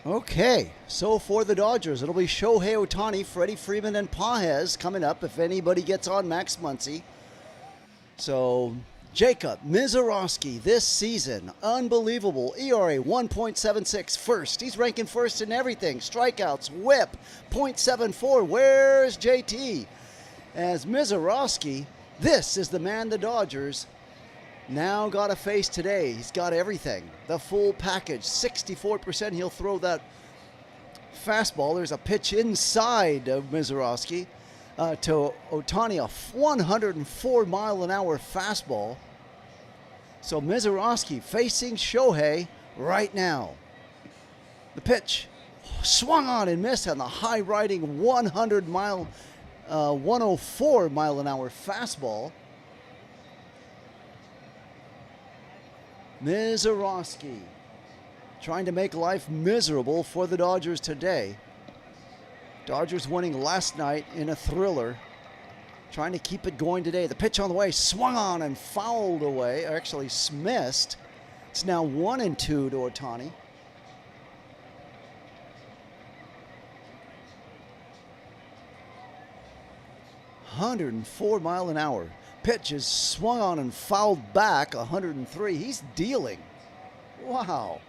Okay, so for the Dodgers, it'll be Shohei Ohtani, Freddie Freeman, and Pages coming up if anybody gets on Max Muncy. So, Jacob Mizorowski this season, unbelievable. ERA 1.76, first. He's ranking first in everything. Strikeouts, whip, .74. Where's JT? As Mizorowski, this is the man the Dodgers now got to face today. He's got everything. The full package. 64% he'll throw that fastball. There's a pitch inside of Mizorowski to Ohtani, a 104-mile-an-hour fastball. So Mizorowski facing Shohei right now. The pitch swung on and missed on the high-riding 104-mile-an-hour fastball. Mizorowski trying to make life miserable for the Dodgers today. Dodgers winning last night in a thriller. Trying to keep it going today. The pitch on the way, swung on and fouled away, or actually missed. It's now 1-2 to Ohtani. $104-mile-an-hour. Pitch is swung on and fouled back, 103. He's dealing. Wow.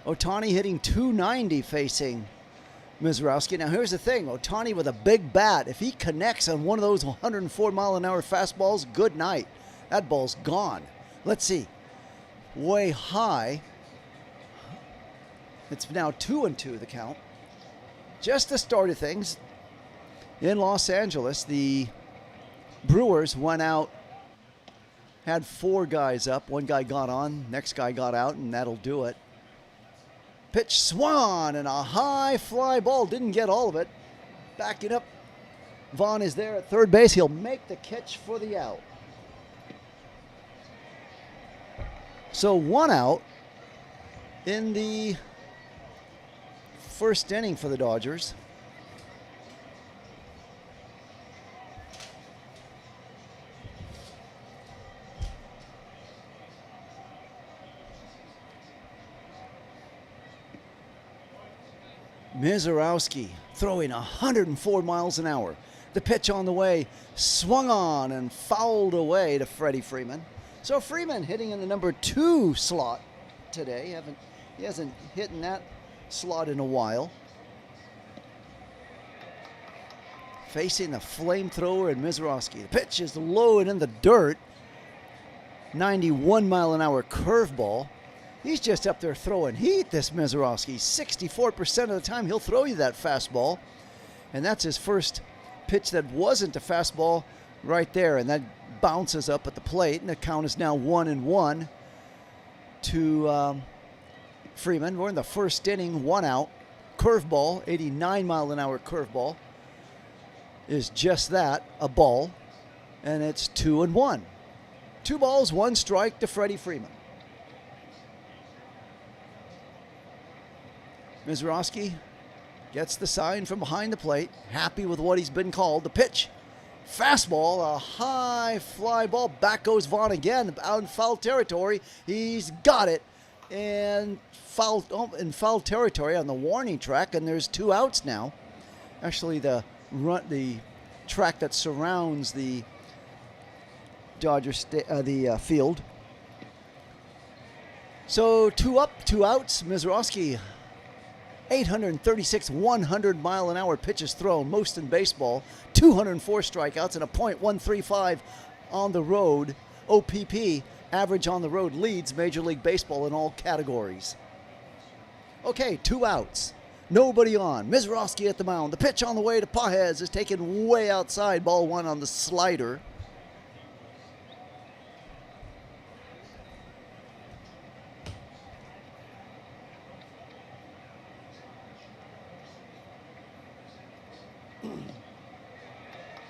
Ohtani hitting .290 facing Mizorowski. Now here's the thing. Ohtani with a big bat. If he connects on one of those 104-mile-an-hour fastballs, good night. That ball's gone. Let's see. Way high. It's now 2-2 the count. Just the start of things. In Los Angeles, the Brewers went out, had 4 guys up. One guy got on, next guy got out, and that'll do it. Pitch swung on and a high fly ball. Didn't get all of it. Backing up. Vaughn is there at third base. He'll make the catch for the out. So 1 out in the first inning for the Dodgers. Mizorowski throwing 104 miles an hour. The pitch on the way, swung on and fouled away to Freddie Freeman. So Freeman hitting in the number 2 slot today. He hasn't hit in that slot in a while. Facing the flamethrower and Mizorowski. The pitch is low and in the dirt. 91-mile-an-hour curveball. He's just up there throwing heat, this Mizorowski. 64% of the time he'll throw you that fastball. And that's his first pitch that wasn't a fastball right there. And that bounces up at the plate. And the count is now 1-1 to Freeman. We're in the first inning, 1 out. Curveball, 89-mile-an-hour curveball, is just that, a ball. And it's 2-1. 2 balls, 1 strike to Freddie Freeman. Mizorowski gets the sign from behind the plate, happy with what he's been called. The pitch, fastball, a high fly ball. Back goes Vaughn again, out in foul territory. He's got it, and in foul territory on the warning track, and there's 2 outs now. Actually, the track that surrounds the Dodgers field. So 2 up, 2 outs. Mizorowski. 836 100-mile-an-hour pitches thrown, most in baseball. 204 strikeouts and a .135 on the road. OPP, average on the road, leads Major League Baseball in all categories. Okay, 2 outs. Nobody on. Mizorowski at the mound. The pitch on the way to Pages is taken way outside. Ball 1 on the slider.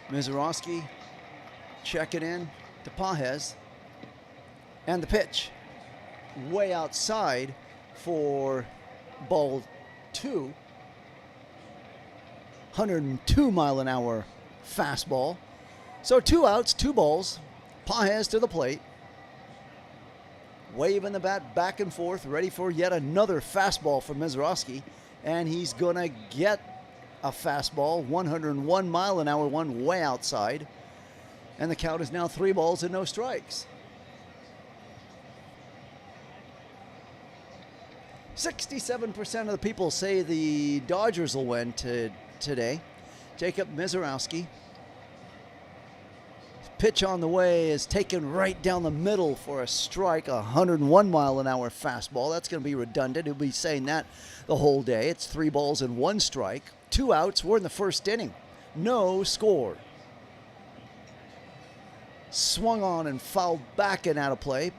Mizorowski checking in to Pages. And the pitch way outside for ball 2. 102-mile-an-hour fastball. So 2 outs, 2 balls. Pages to the plate. waving the bat back and forth, ready for yet another fastball from Mizorowski. And he's going to get a fastball, 101 mile an hour one, way outside. And the count is now 3 balls and no strikes. 67% of the people say the Dodgers will win today. Jacob Mizorowski. Pitch on the way is taken right down the middle for a strike, 101 mile an hour fastball. That's going to be redundant. He'll be saying that the whole day. It's 3 balls and 1 strike. 2 outs. We're in the first inning. No score. Swung on and fouled back and out of play.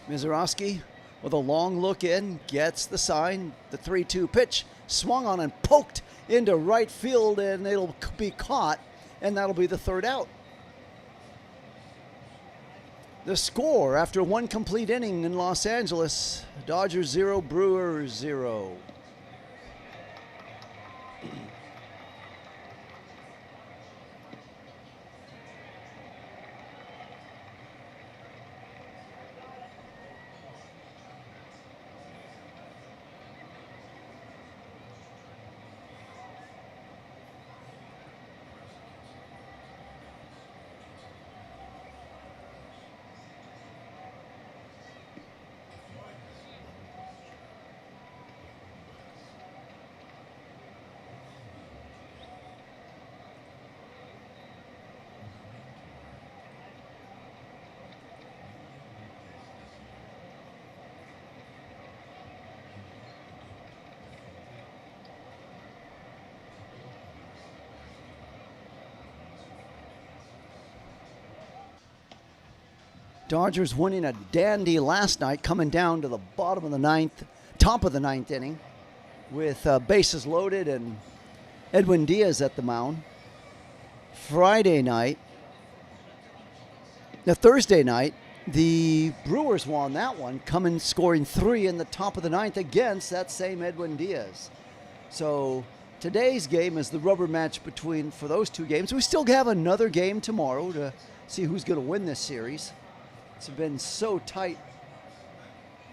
Mizorowski with a long look in, gets the sign, the 3-2 pitch, swung on and poked into right field, and it'll be caught, and that'll be the 3rd out. The score after 1 complete inning in Los Angeles, Dodgers 0, Brewers 0. Dodgers winning a dandy last night, coming down to the top of the ninth inning with bases loaded and Edwin Diaz at the mound. Thursday night, the Brewers won that one, scoring 3 in the top of the 9th against that same Edwin Diaz. So today's game is the rubber match for those 2 games. We still have another game tomorrow to see who's going to win this series. It's been so tight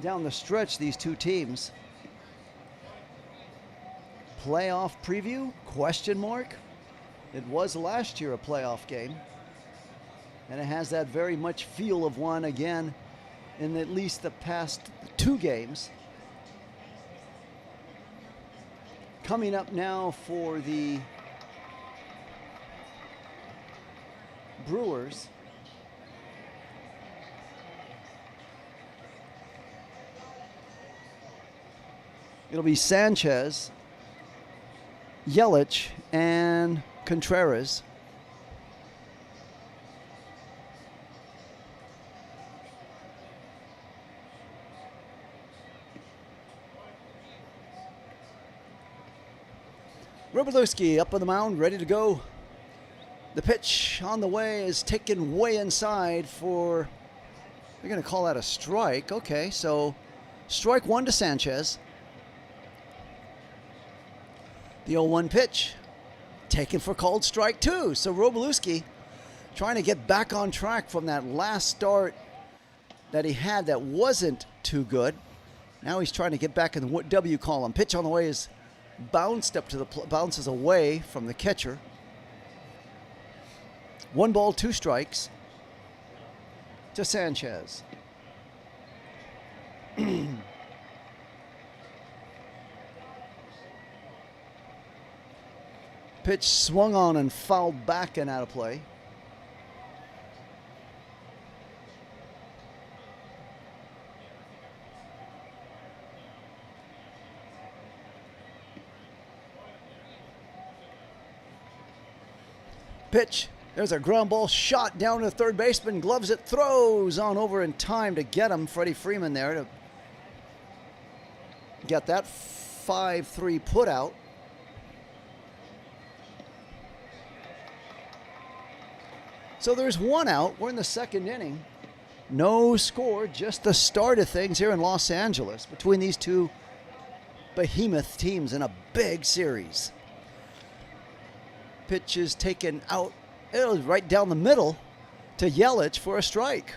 down the stretch, these 2 teams. Playoff preview? Question mark. It was last year a playoff game. And it has that very much feel of one again in at least the past 2 games. Coming up now for the Brewers. It'll be Sanchez, Yelich, and Contreras. Robolewski up on the mound, ready to go. The pitch on the way is taken way inside for, they're going to call that a strike. Okay, so strike 1 to Sanchez. The 0-1 pitch, taken for called strike 2. So Robolewski trying to get back on track from that last start that he had that wasn't too good. Now he's trying to get back in the W column. Pitch on the way is bounces away from the catcher. 1 ball, 2 strikes to Sanchez. Pitch swung on and fouled back and out of play. Pitch. There's a ground ball shot down to third baseman. Gloves it, throws on over in time to get him. Freddie Freeman there to get that 5-3 put out. So there's one out. We're in the second inning. No score, just the start of things here in Los Angeles between these two behemoth teams in a big series. Pitch is taken out right down the middle to Yelich for a strike.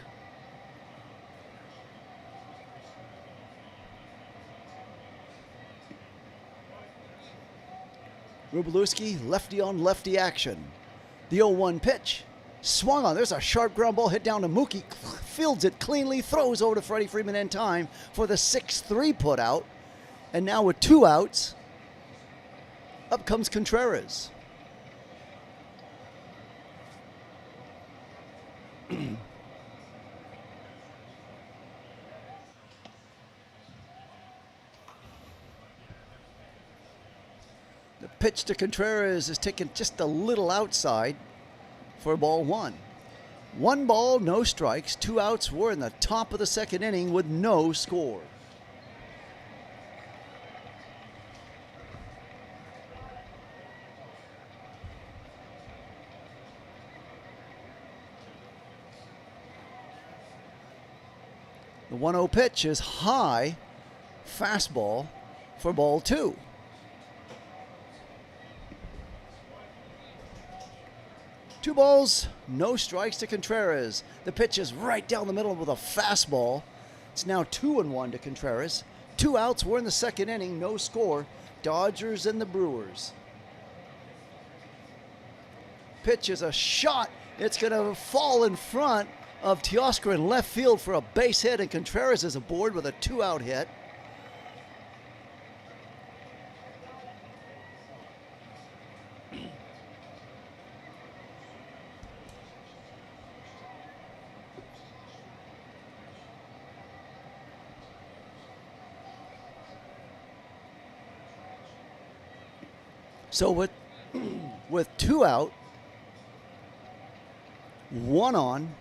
Rubalewski, lefty on lefty action. The 0-1 pitch. Swung on. There's a sharp ground ball hit down to Mookie. Fields it cleanly. Throws over to Freddie Freeman in time for the 6-3 put out. And now with 2 outs, up comes Contreras. The pitch to Contreras is taken just a little outside for ball 1. 1 ball, no strikes, 2 outs. We're in the top of the second inning with no score. The 1-0 pitch is high, fastball for ball 2. Two balls, no strikes to Contreras. The pitch is right down the middle with a fastball. It's now 2-1 to Contreras. 2 outs, we're in the second inning, no score. Dodgers and the Brewers. Pitch is a shot. It's going to fall in front of Teoscar in left field for a base hit, and Contreras is aboard with a 2-out hit. So with 2 out, 1 on,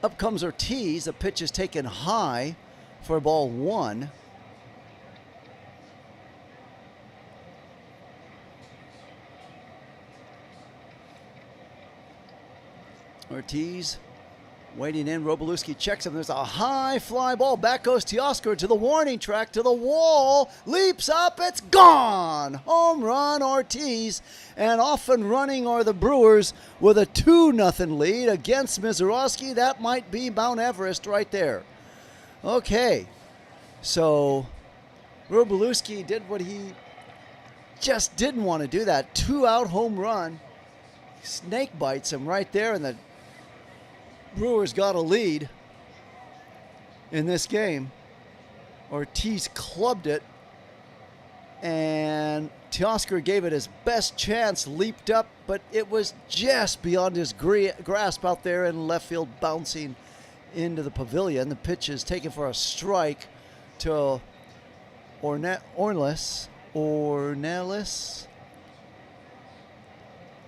up comes Ortiz. The pitch is taken high for ball 1. Ortiz waiting in. Robalewski checks him. There's a high fly ball. Back goes Teoscar to the warning track, to the wall. Leaps up. It's gone. Home run, Ortiz. And off and running are the Brewers with a 2-0 lead against Mizorowski. That might be Mount Everest right there. Okay. So Robalewski did what he just didn't want to do. That 2-out home run. Snake bites him right there, and the Brewers got a lead in this game. Ortiz clubbed it, and Teoscar gave it his best chance, leaped up, but it was just beyond his grasp out there in left field, bouncing into the pavilion. The pitch is taken for a strike to Ornelas.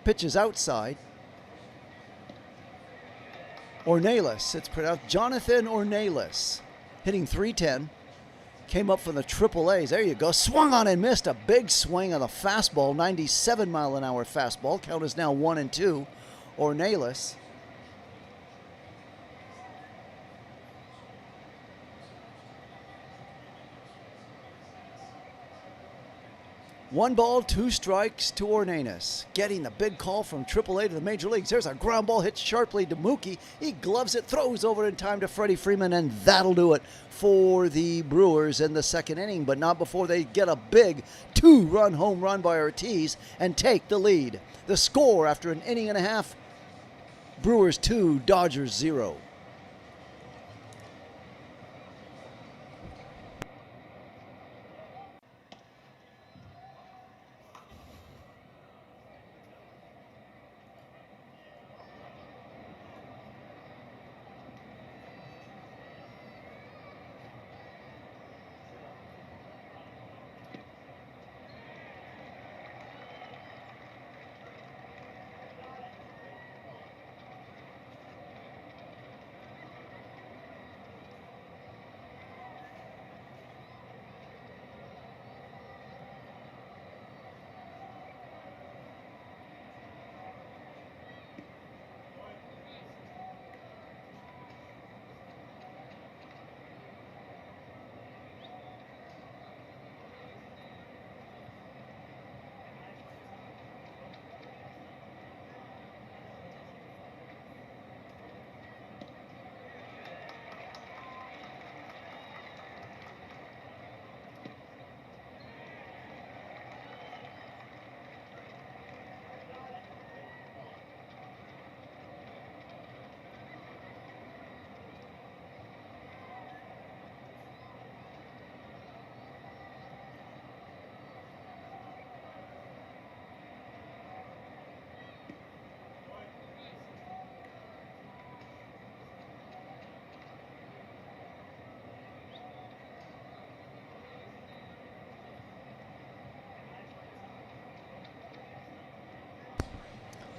Pitch is outside. Ornelas, it's pronounced Jonathan Ornelas, hitting .310, came up from the Triple A's. There you go. Swung on and missed. A big swing on the fastball, 97-mile-an-hour fastball. Count is now 1-2. Ornelas. One ball, 2 strikes to Ornelas. Getting the big call from AAA to the major leagues. There's a ground ball hit sharply to Mookie. He gloves it, throws over in time to Freddie Freeman, and that'll do it for the Brewers in the second inning, but not before they get a big 2-run home run by Ortiz and take the lead. The score after an inning and a half, Brewers 2, Dodgers 0.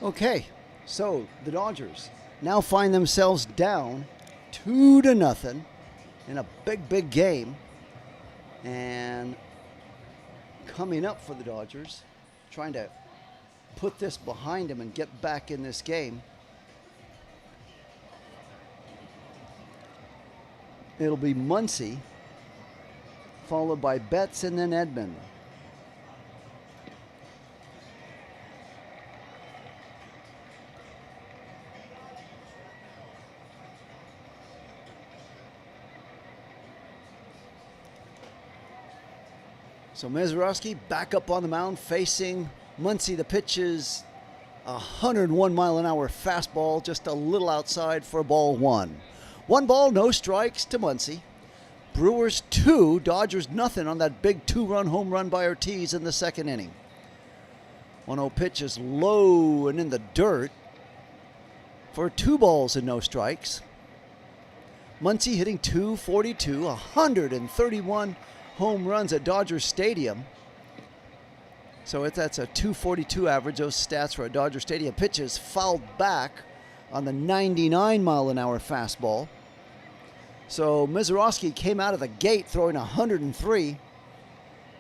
Okay, so the Dodgers now find themselves down 2-0 in a big game. And coming up for the Dodgers, trying to put this behind them and get back in this game, it'll be Muncy, followed by Betts and then Edman. So Mazeroski back up on the mound facing Muncy. The pitch is 101-mile-an-hour fastball, just a little outside for ball one. 1 ball, no strikes to Muncy. Brewers 2, Dodgers nothing on that big 2-run home run by Ortiz in the second inning. 1-0 pitch is low and in the dirt for 2 balls and no strikes. Muncy hitting .242, 131 home runs at Dodger Stadium. So that's a .242 average. Those stats for a Dodger Stadium. Pitches fouled back on the 99-mile-an-hour fastball. So Mazeroski came out of the gate throwing 103.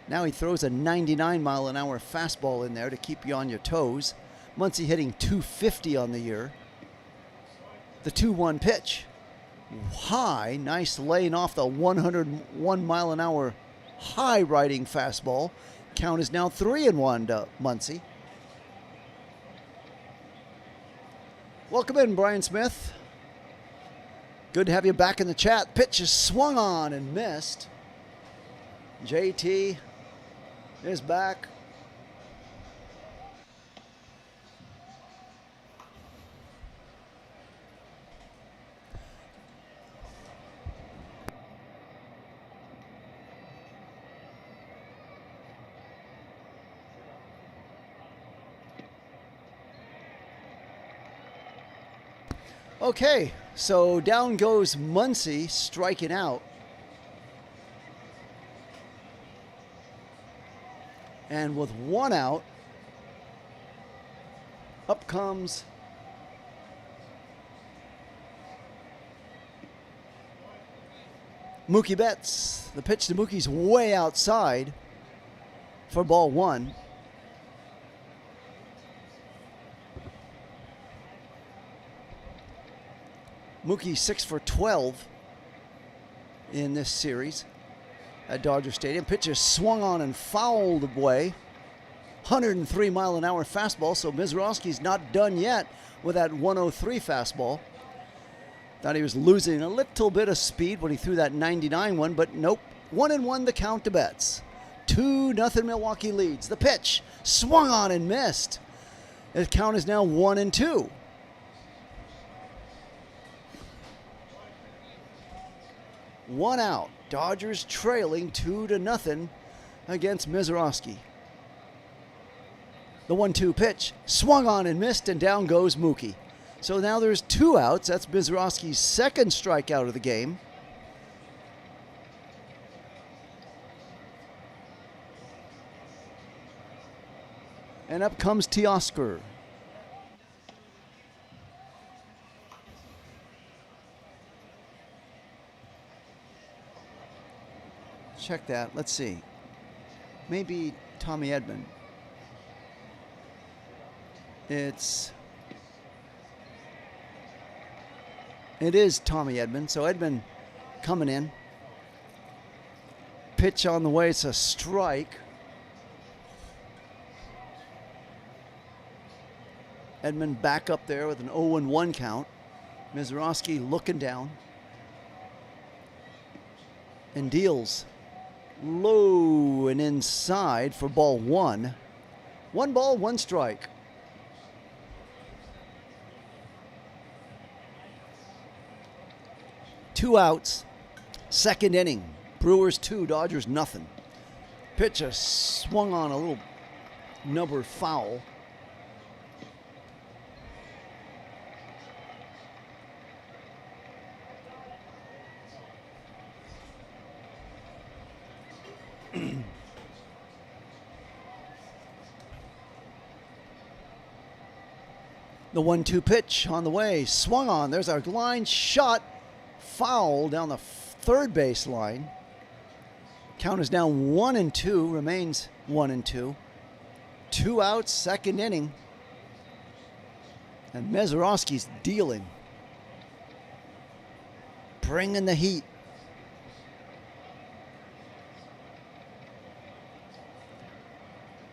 Now he throws a 99-mile-an-hour fastball in there to keep you on your toes. Muncy hitting .250 on the year. The 2-1 pitch. High, nice laying off the 101-mile-an-hour high riding fastball. Count is now 3-1 to Muncy. Welcome in, Brian Smith. Good to have you back in the chat. Pitch is swung on and missed. JT is back. Okay, so down goes Muncy, striking out. And with 1 out, up comes Mookie Betts. The pitch to Mookie's way outside for ball 1. Mookie 6 for 12 in this series at Dodger Stadium. Pitch is swung on and fouled away. 103-mile-an-hour fastball, so Mazeroski's not done yet with that 103 fastball. Thought he was losing a little bit of speed when he threw that 99 one, but nope. 1-1 the count to Betts. 2-0 Milwaukee leads. The pitch swung on and missed. The count is now 1-2. 1 out. Dodgers trailing 2-0 against Mazeroski. The 1-2 pitch swung on and missed, and down goes Mookie. So now there's 2 outs. That's Mazeroski's second strikeout of the game. And up comes Teoscar. Check that. Let's see. Maybe Tommy Edman. It is Tommy Edman. So Edman coming in. Pitch on the way. It's a strike. Edman back up there with an 0-1 count. Mazeroski looking down. And deals low and inside for ball 1. 1 ball, 1 strike. Two outs. Second inning. Brewers 2, Dodgers nothing. Pitch swung on a little number foul. The 1-2 pitch on the way, swung on. There's our line shot, foul down the third base line. Count is down 1-2, remains 1-2. 2 outs, second inning. And Mezarowski's dealing. Bringing the heat.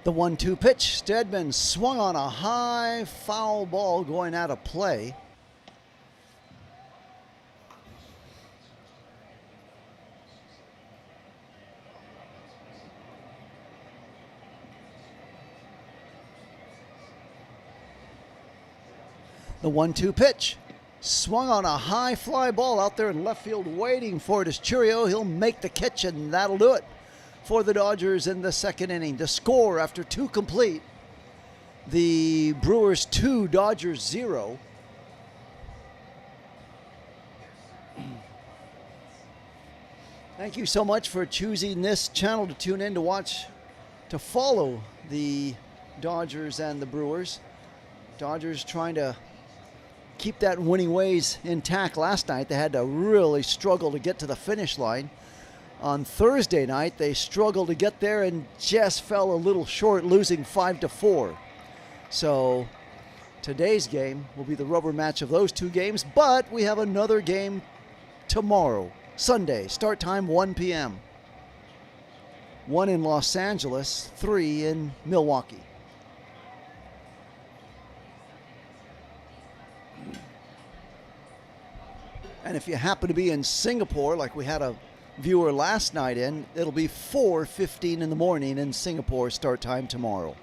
The 1-2 pitch. Stedman swung on a high foul ball going out of play. The 1-2 pitch. Swung on a high fly ball out there in left field waiting for it is Churio. He'll make the catch and that'll do it for the Dodgers in the second inning. To score after 2 complete, the Brewers 2, Dodgers 0. Thank you so much for choosing this channel to tune in to watch, to follow the Dodgers and the Brewers. Dodgers trying to keep that winning ways intact last night. They had to really struggle to get to the finish line. On Thursday night, they struggled to get there and just fell a little short, losing 5-4. So today's game will be the rubber match of those 2 games, but we have another game tomorrow, Sunday, start time 1 p.m. 1 in Los Angeles, 3 in Milwaukee. And if you happen to be in Singapore, like we had a viewer last night in, it'll be 4:15 in the morning in Singapore, start time tomorrow.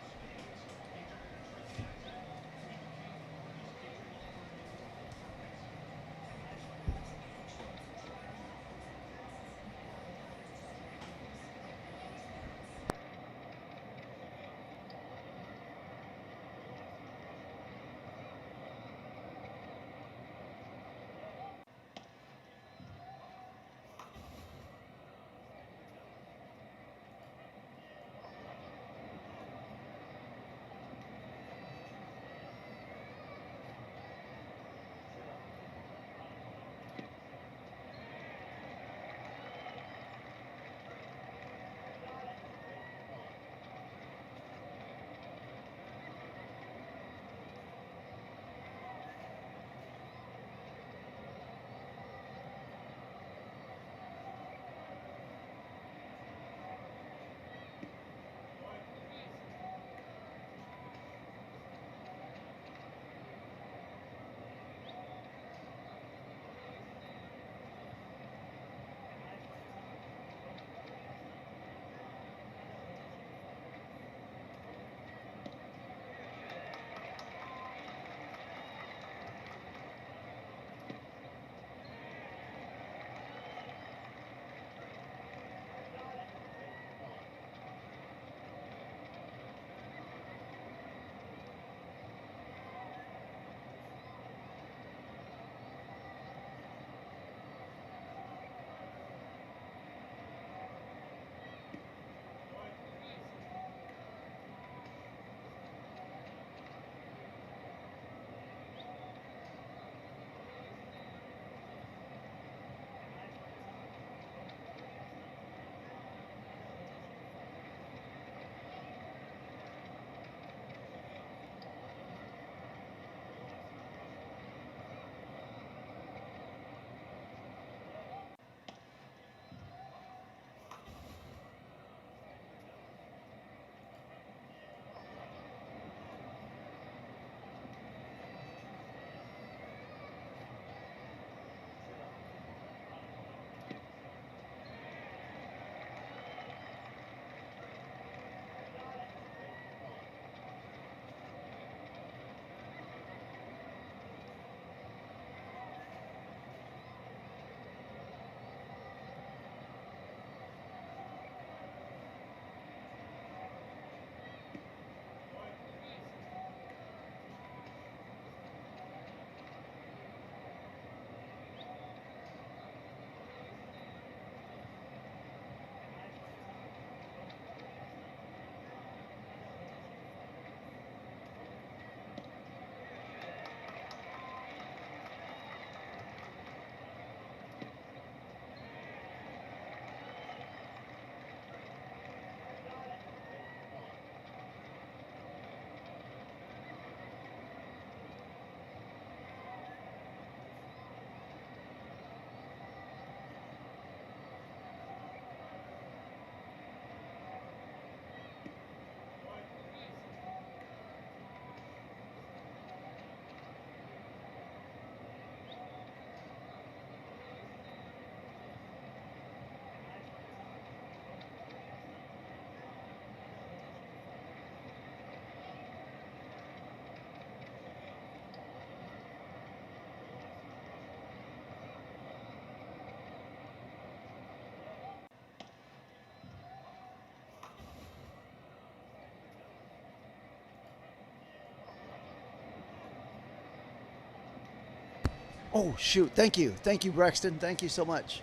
Oh, shoot. Thank you. Thank you, Braxton. Thank you so much.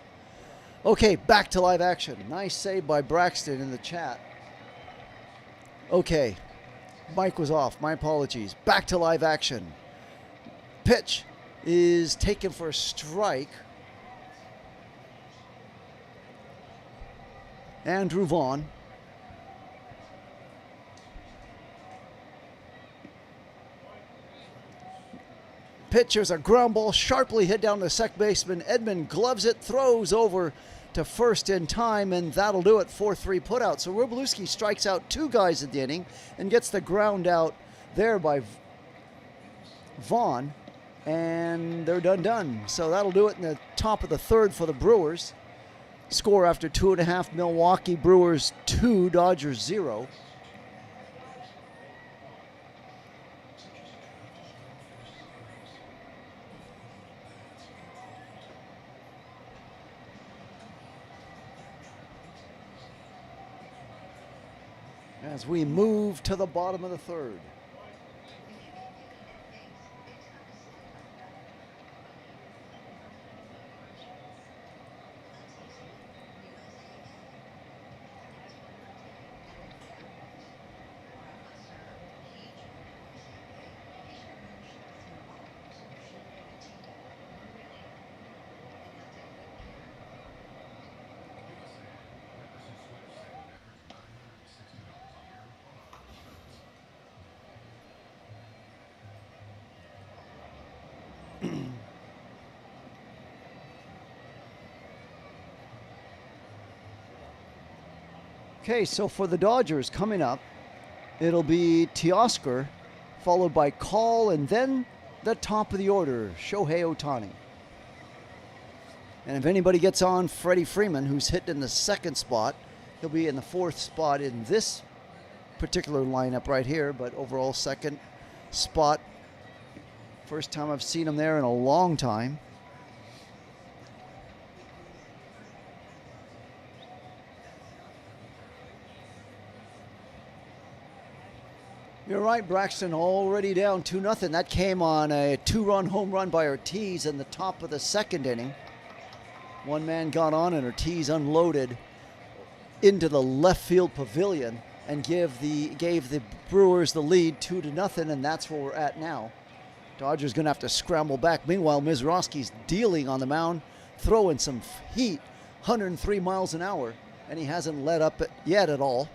Okay, back to live action. Nice save by Braxton in the chat. Okay, mic was off. My apologies. Back to live action. Pitch is taken for a strike. Andrew Vaughn. Pitcher's a ground ball sharply hit down to second baseman. Edman gloves it, throws over to first in time, and that'll do it. 4-3 putout. So Wroblewski strikes out 2 guys at the inning and gets the ground out there by Vaughn, and they're done. So that'll do it in the top of the 3rd for the Brewers. Score after 2.5, Milwaukee Brewers 2, Dodgers 0. As we move to the bottom of the 3rd. Okay, so for the Dodgers coming up, it'll be Teoscar, followed by Call, and then the top of the order, Shohei Ohtani. And if anybody gets on Freddie Freeman, who's hit in the 2nd spot, he'll be in the 4th spot in this particular lineup right here, but overall 2nd spot. First time I've seen him there in a long time. You're right, Braxton, already down 2-0. That came on a 2-run home run by Ortiz in the top of the 2nd inning. One man got on and Ortiz unloaded into the left field pavilion and gave the Brewers the lead 2-0, and that's where we're at now. Dodgers going to have to scramble back. Meanwhile, Mizrowski's dealing on the mound, throwing some heat, 103 miles an hour, and he hasn't let up yet at all.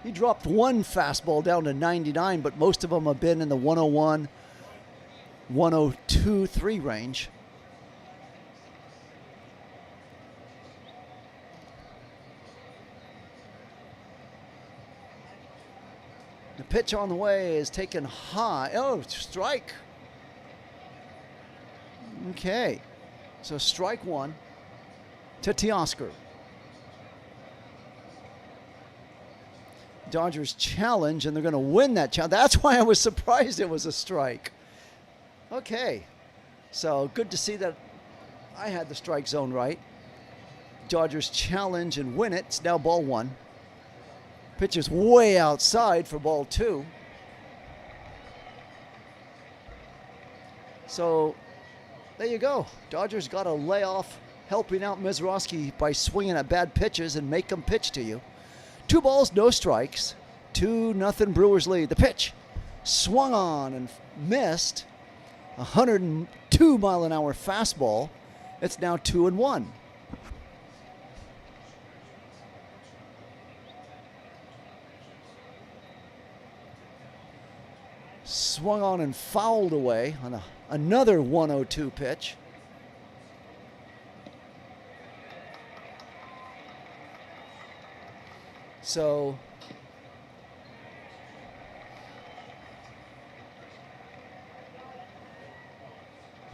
He dropped one fastball down to 99, but most of them have been in the 101, 102, 3 range. The pitch on the way is taken high. Oh, strike. Okay, so strike 1 to Teoscar. Dodgers challenge, and they're going to win that challenge. That's why I was surprised it was a strike. Okay, so good to see that I had the strike zone right. Dodgers challenge and win it. It's now ball 1. Pitch is way outside for ball 2. So there you go. Dodgers got a layoff, helping out Mizrowski by swinging at bad pitches and make them pitch to you. 2 balls, no strikes. 2-0 Brewers lead. The pitch swung on and missed. 102 mile an hour fastball. It's now 2-1. Swung on and fouled away on another 102 pitch. So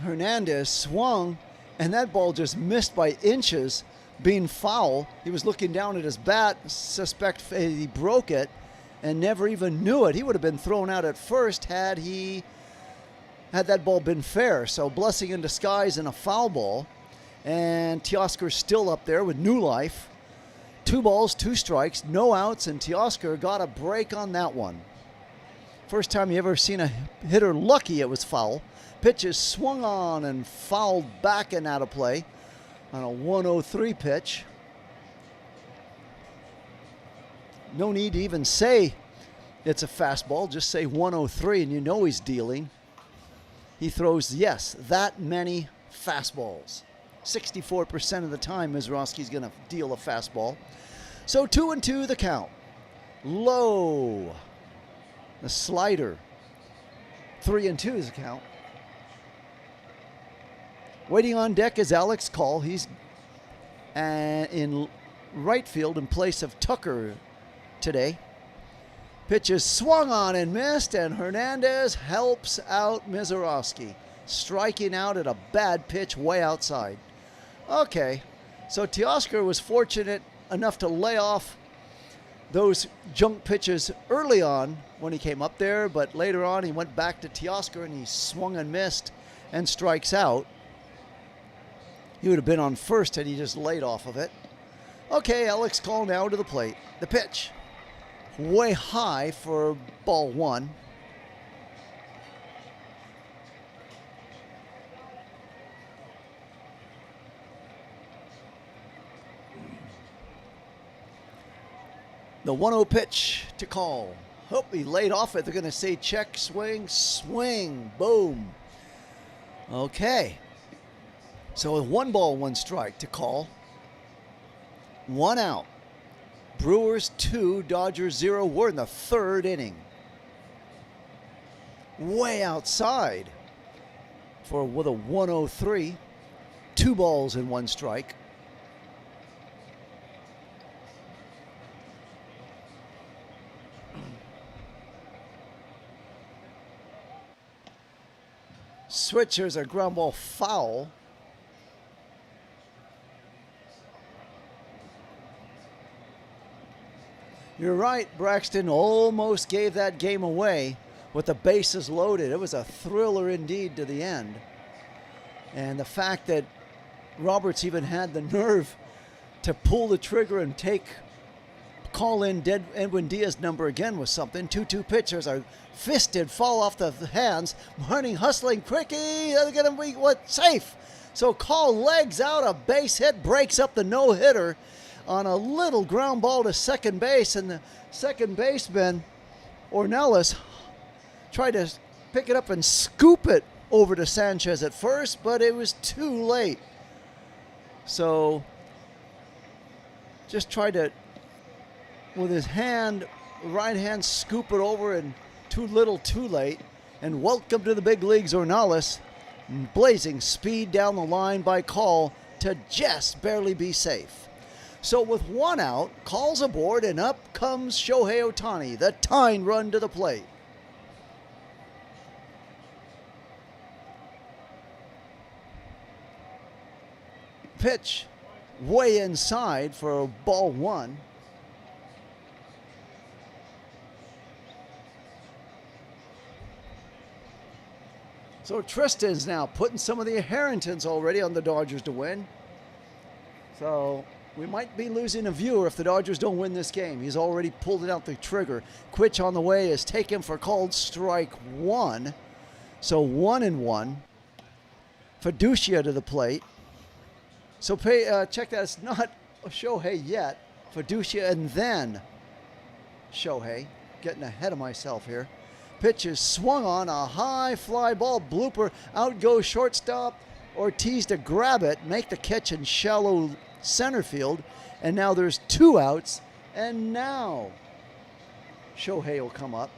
Hernandez swung, and that ball just missed by inches, being foul. He was looking down at his bat, suspect he broke it, and never even knew it. He would have been thrown out at first had that ball been fair. So blessing in disguise and a foul ball. And Teoscar's still up there with new life. 2 balls, 2 strikes, no outs, and Teoscar got a break on that one. First time you ever seen a hitter lucky it was foul. Pitch is swung on and fouled back and out of play on a 103 pitch. No need to even say it's a fastball. Just say 103 and you know he's dealing. He throws, yes, that many fastballs. 64% of the time, Mizorowski's going to deal a fastball. So 2-2 the count. Low. The slider. 3-2 is the count. Waiting on deck is Alex Call. He's in right field in place of Tucker today. Pitch is swung on and missed, and Hernandez helps out Mizorowski, striking out at a bad pitch way outside. Okay, so Teoscar was fortunate enough to lay off those junk pitches early on when he came up there, but later on he went back to Teoscar and he swung and missed and strikes out. He would have been on first had he just laid off of it. Okay, Alex Call now to the plate. The pitch. Way high for ball one. The 1-0 pitch to Call. Hope he laid off it. They're going to say check, swing, swing, boom. Okay. So with 1 ball, 1 strike to Call. 1 out. Brewers 2, Dodgers 0. We're in the 3rd inning. Way outside with a 103. 2 balls and 1 strike. Switcher's a ground ball foul. You're right, Braxton almost gave that game away with the bases loaded. It was a thriller indeed to the end. And the fact that Roberts even had the nerve to pull the trigger and call in Edwin Diaz's number again was something. 2-2 pitchers are fisted, fall off the hands. Morning hustling, quickie, they're going to be safe. So Call legs out a base hit, breaks up the no-hitter on a little ground ball to second base, and the second baseman, Ornelas, tried to pick it up and scoop it over to Sanchez at first, but it was too late. So just tried to, with his right hand, scoop it over, and too little, too late. And welcome to the big leagues, Ornelas, blazing speed down the line by Call to just barely be safe. So with 1 out, Call's aboard, and up comes Shohei Ohtani, the tying run to the plate. Pitch way inside for ball 1. So Tristan's now putting some of the Harringtons already on the Dodgers to win. So we might be losing a viewer if the Dodgers don't win this game. He's already pulled it out the trigger. Quich on the way is taken for called strike 1. So 1-1. Fiducia to the plate. So check that. It's not Shohei yet. Fiducia and then Shohei. Getting ahead of myself here. Pitch is swung on, a high fly ball blooper. Out goes shortstop. Ortiz to grab it, make the catch in shallow center field, and now there's 2 outs, and now Shohei will come up.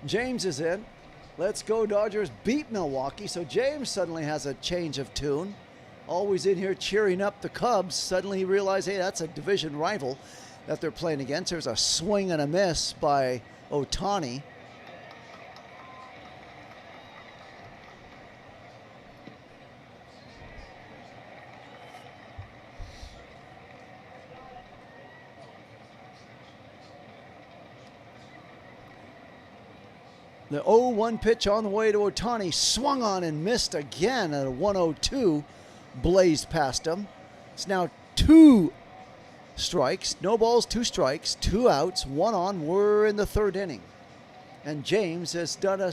James is in. Let's go Dodgers beat Milwaukee, so James suddenly has a change of tune. Always in here cheering up the Cubs. Suddenly he realized, hey, that's a division rival that they're playing against. There's a swing and a miss by Ohtani. The 0-1 pitch on the way to Ohtani, swung on and missed again at a 1-0-2, blazed past him. It's now 2 strikes, no balls, 2 strikes, 2 outs, 1 on. We're in the 3rd inning. And James has done a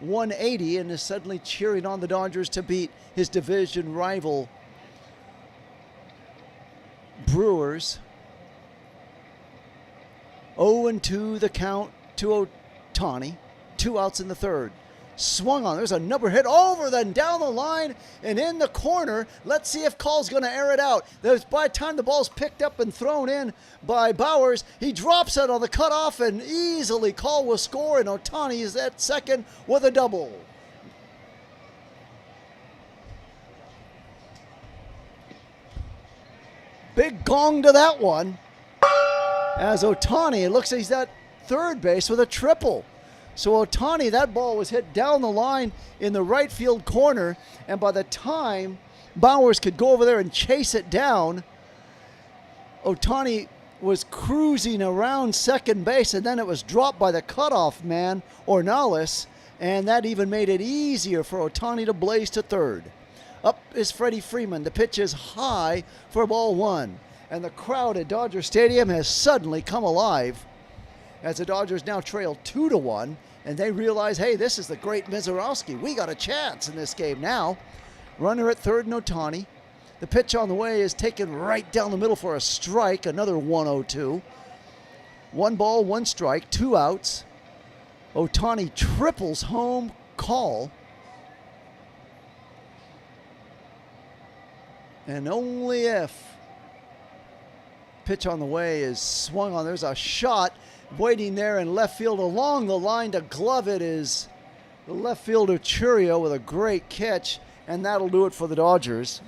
180 and is suddenly cheering on the Dodgers to beat his division rival Brewers. 0-2 the count to Ohtani. 2 outs in the 3rd. Swung on. There's a number hit over, then down the line and in the corner. Let's see if Call's going to air it out. By the time the ball's picked up and thrown in by Bowers, he drops it on the cutoff and easily Call will score, and Ohtani is at second with a double. Big gong to that one. As Ohtani, it looks like he's at third base with a triple. So Ohtani, that ball was hit down the line in the right field corner, and by the time Bowers could go over there and chase it down, Ohtani was cruising around second base, and then it was dropped by the cutoff man, Ornelas, and that even made it easier for Ohtani to blaze to third. Up is Freddie Freeman. The pitch is high for ball 1, and the crowd at Dodger Stadium has suddenly come alive as the Dodgers now trail 2-1, and they realize, hey, this is the great Mizorowski. We got a chance in this game now. Runner at third and Ohtani. The pitch on the way is taken right down the middle for a strike, another 1-0-2. 1 ball, 1 strike, 2 outs. Ohtani triples home. Call. And only if pitch on the way is swung on. There's a shot waiting there in left field along the line to glove it is the left fielder Churio with a great catch, and that'll do it for the Dodgers.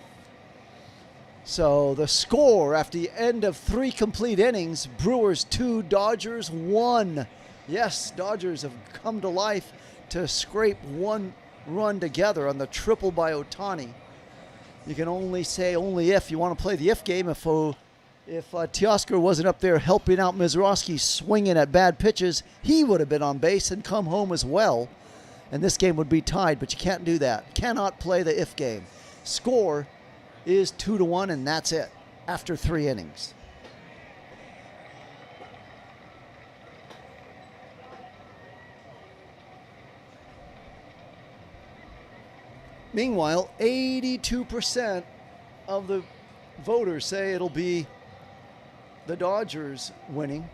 So the score after the end of 3 complete innings, Brewers 2, Dodgers 1. Yes, Dodgers have come to life to scrape 1 run together on the triple by Ohtani. You can only say only if you want to play the if game. If Teoscar wasn't up there helping out Mizorowski swinging at bad pitches, he would have been on base and come home as well. And this game would be tied, but you can't do that. Cannot play the if game. Score is 2-1, and that's it after 3 innings. Meanwhile, 82% of the voters say it'll be the Dodgers winning.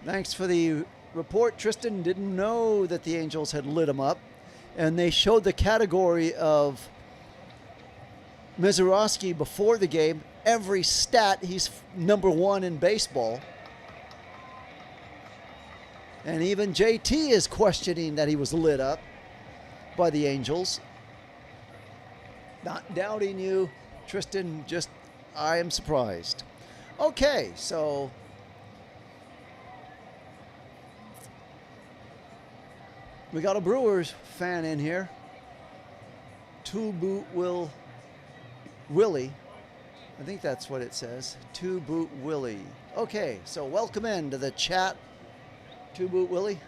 Thanks for the report. Tristan didn't know that the Angels had lit him up, and they showed the category of Mizorowski before the game. Every stat, he's number 1 in baseball. And even JT is questioning that he was lit up by the Angels. Not doubting you, Tristan, just I am surprised. Okay, so we got a Brewers fan in here. Two Boot Willie. I think that's what it says. Two Boot Willie. Okay, so welcome into the chat, Two Boot Willie.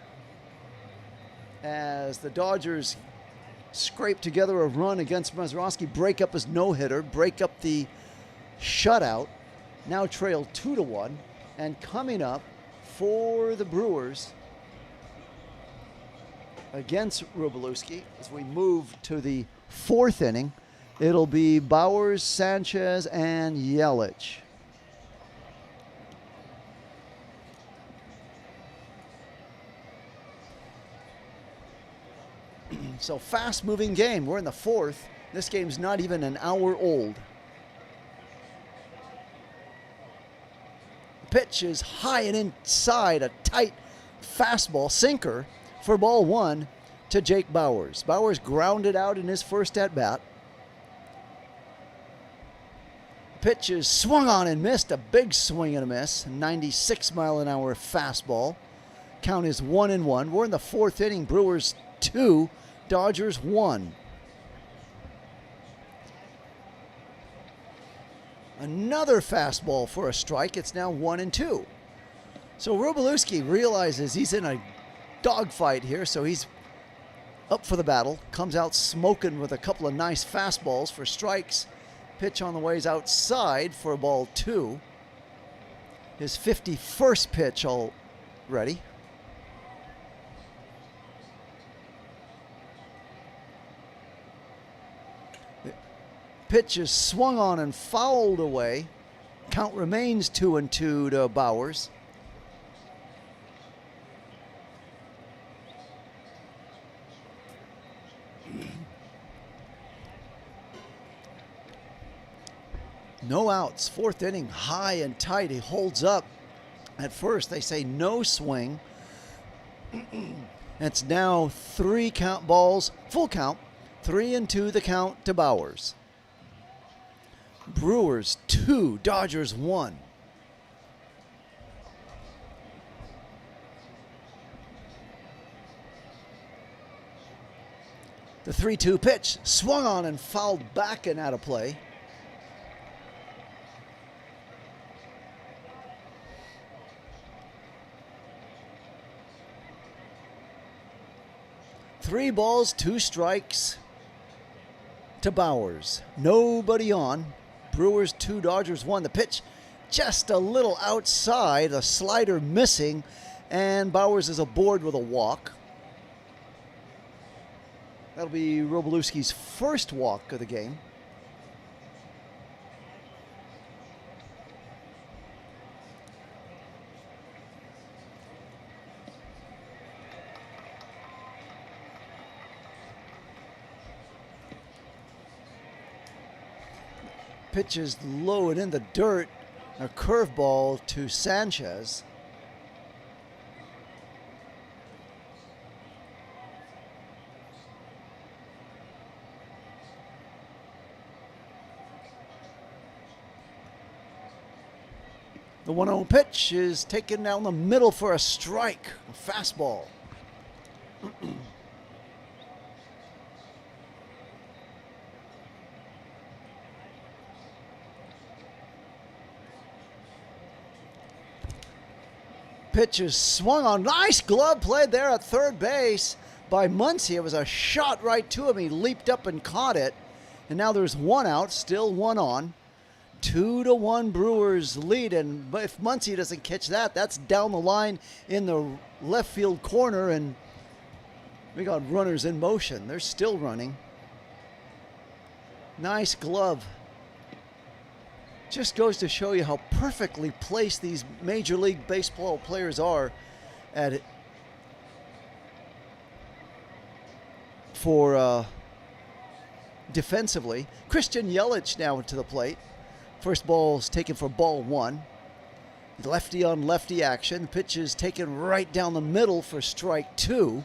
As the Dodgers scrape together a run against Mizorowski, break up his no-hitter, break up the shutout, now trail 2-1, and coming up for the Brewers against Wroblewski, as we move to the 4th inning, it'll be Bowers, Sanchez, and Yelich. So fast-moving game. We're in the 4th. This game's not even an hour old. The pitch is high and inside, a tight fastball sinker for ball 1 to Jake Bowers. Bowers grounded out in his first at-bat. Pitch is swung on and missed, a big swing and a miss, 96-mile-an-hour fastball. Count is 1-1. We're in the 4th inning. Brewers 2, Dodgers 1. Another fastball for a strike. It's now 1-2. So Wroblewski realizes he's in a dogfight here, so he's up for the battle. Comes out smoking with a couple of nice fastballs for strikes. Pitch on the way is outside for ball 2. His 51st pitch already. The pitch is swung on and fouled away. Count remains 2-2 to Bowers. No outs, 4th inning, high and tight. He holds up. At first, they say no swing. It's now 3 count balls, full count, 3-2 the count to Bowers. Brewers 2, Dodgers 1. The 3-2 pitch swung on and fouled back and out of play. Three balls, 2 strikes to Bowers. Nobody on. Brewers 2, Dodgers 1. The pitch just a little outside, a slider missing, and Bowers is aboard with a walk. That'll be Wroblewski's first walk of the game. Pitch is low and in the dirt. A curveball to Sanchez. The 1-0 pitch is taken down the middle for a strike. A fastball. Pitch is swung on. Nice glove play there at third base by Muncy. It was a shot right to him. He leaped up and caught it. And now there's 1 out, still 1 on. 2-1 Brewers lead. And if Muncy doesn't catch that, that's down the line in the left field corner. And we got runners in motion. They're still running. Nice glove. Just goes to show you how perfectly placed these Major League Baseball players are at it for defensively. Christian Yelich now to the plate. First ball is taken for ball 1. Lefty on lefty action. Pitch is taken right down the middle for strike 2.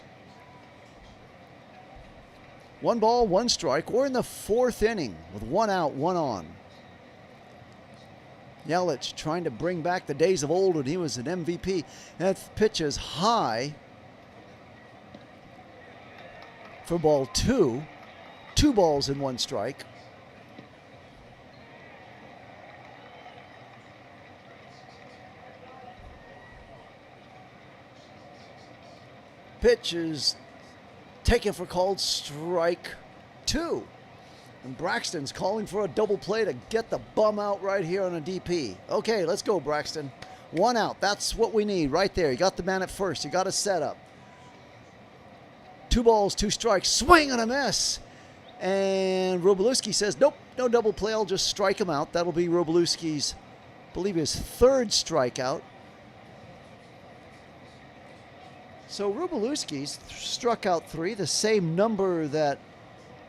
1 ball, 1 strike. We're in the 4th inning with 1 out, 1 on. Yelich trying to bring back the days of old when he was an MVP. That pitch is high for ball 2. 2 balls and 1 strike. Pitch is taken for called strike 2. And Braxton's calling for a double play to get the bum out right here on a DP. Okay, let's go, Braxton. 1 out. That's what we need right there. You got the man at first. You got a setup. 2 balls, 2 strikes. Swing and a miss. And Wroblewski says, nope, no double play. I'll just strike him out. That'll be Wroblewski's, I believe, his 3rd strikeout. So Wroblewski's struck out 3, the same number that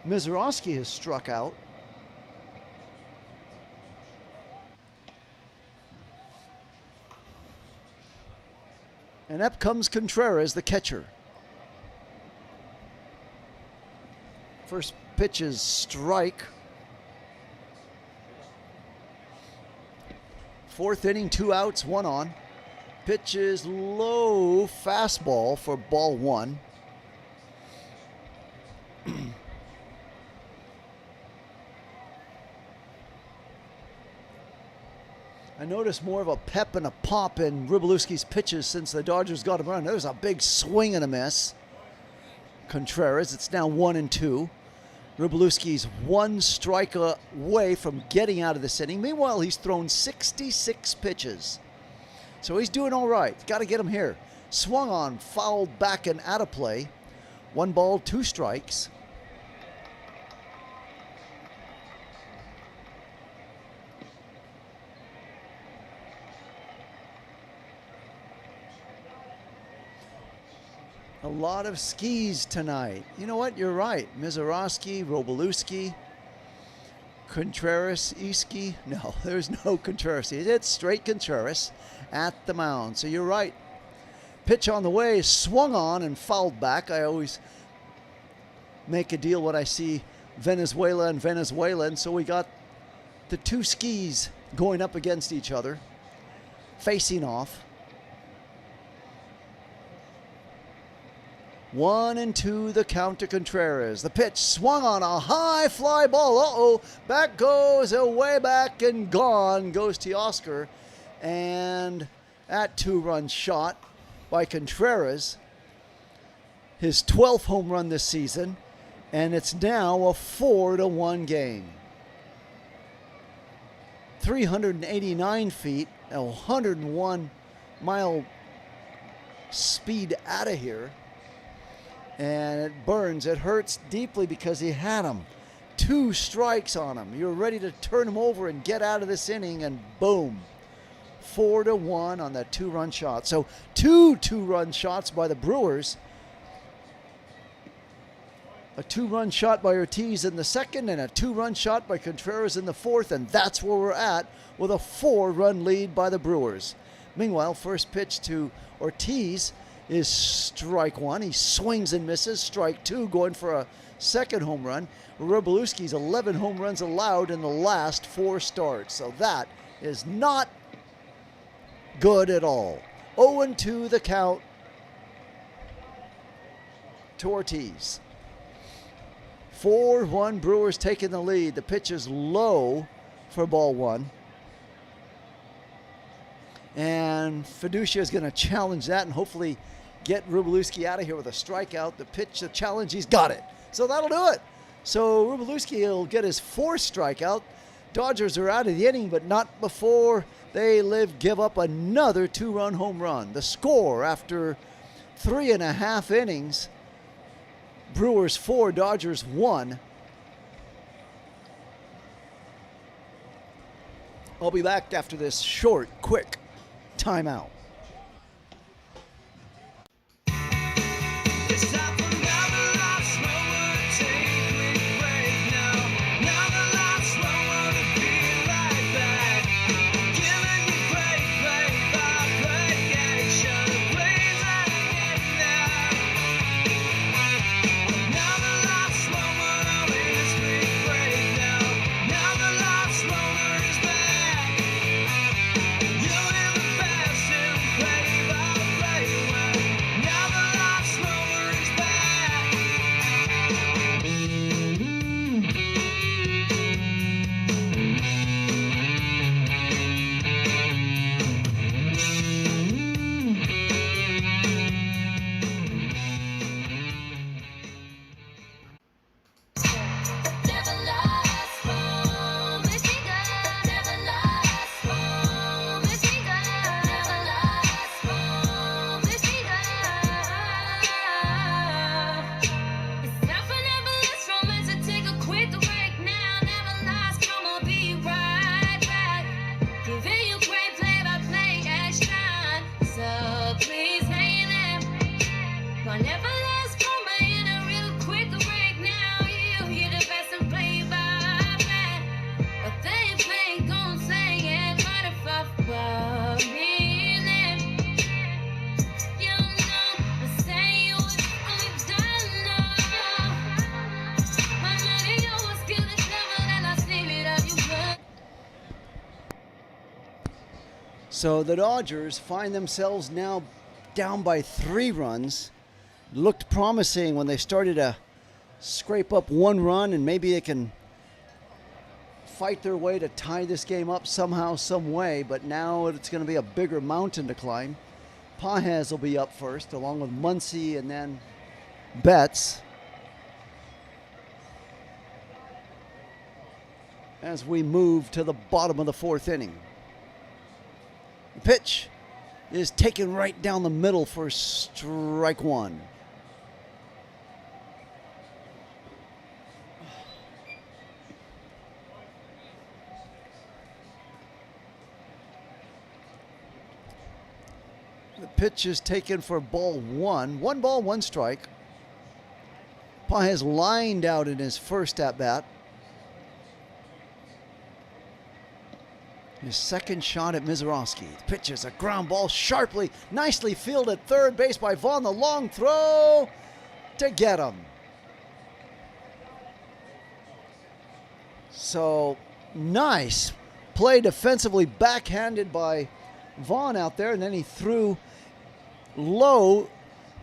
Mizorowski has struck out. And up comes Contreras, the catcher. First pitch is strike. 4th inning, 2 outs, 1 on. Pitch is low, fastball for ball 1. I noticed more of a pep and a pop in Wroblewski's pitches since the Dodgers got him run. There's a big swing and a miss. Contreras, it's now 1-2. Wroblewski's one strike away from getting out of this inning. Meanwhile, he's thrown 66 pitches. So he's doing all right. Got to get him here. Swung on, fouled back and out of play. 1 ball, 2 strikes. A lot of skis tonight. You know what? You're right. Mizorowski, Wroblewski, Contreras, Eski. No, there's no Contreras. It's straight Contreras at the mound. So you're right. Pitch on the way, swung on and fouled back. I always make a deal when I see Venezuela and Venezuelan. So we got the 2 skis going up against each other, facing off. 1-2 the count to Contreras. The pitch swung on, a high fly ball. Uh-oh, back goes, way back and gone goes Teoscar. And that 2-run shot by Contreras, his 12th home run this season, and it's now a 4-1 game. 389 feet, a 101 mile speed out of here. And it burns. It hurts deeply because he had him. 2 strikes on him. You're ready to turn him over and get out of this inning, and boom. 4-1 on that 2-run shot. So 2 2-run shots by the Brewers. A 2-run shot by Ortiz in the second and a 2-run shot by Contreras in the fourth, and that's where we're at with a 4-run lead by the Brewers. Meanwhile, first pitch to Ortiz is strike 1. He swings and misses. Strike 2, going for a second home run. Wroblewski's 11 home runs allowed in the last 4 starts. So that is not good at all. 0-2 the count to Ortiz. 4-1 Brewers taking the lead. The pitch is low for ball 1. And Fiducia is going to challenge that and hopefully get Wroblewski out of here with a strikeout. The pitch, the challenge, he's got it. So that'll do it. So Wroblewski will get his 4th strikeout. Dodgers are out of the inning, but not before they give up another 2-run home run. The score after 3.5 innings, Brewers 4, Dodgers 1. I'll be back after this short, quick timeout. So the Dodgers find themselves now down by 3 runs. Looked promising when they started to scrape up 1 run, and maybe they can fight their way to tie this game up somehow, some way, but now it's going to be a bigger mountain to climb. Pages will be up first, along with Muncy and then Betts. As we move to the bottom of the fourth inning. The pitch is taken right down the middle for strike one. The pitch is taken for ball one. 1 ball, 1 strike. Pages lined out in his first at-bat. His second shot at Mizorowski. The pitch is a ground ball sharply, nicely fielded third base by Vaughn. The long throw to get him. So nice play defensively, backhanded by Vaughn out there, and then he threw low,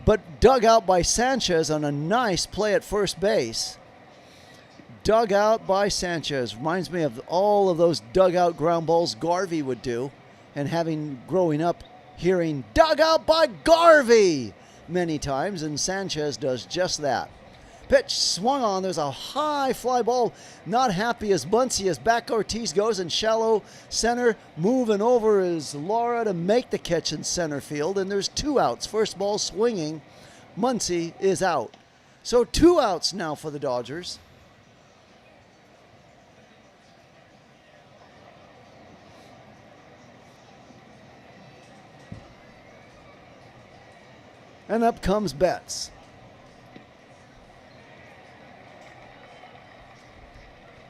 but dug out by Sanchez on a nice play at first base. Dug out by Sanchez. Reminds me of all of those dugout ground balls Garvey would do, and growing up hearing dug out by Garvey many times, and Sanchez does just that. Pitch swung on. There's a high fly ball. Not happy as Muncy as back Ortiz goes in shallow center. Moving over is Laura to make the catch in center field, and there's 2 outs. First ball swinging. Muncy is out. So 2 outs now for the Dodgers. And up comes Betts.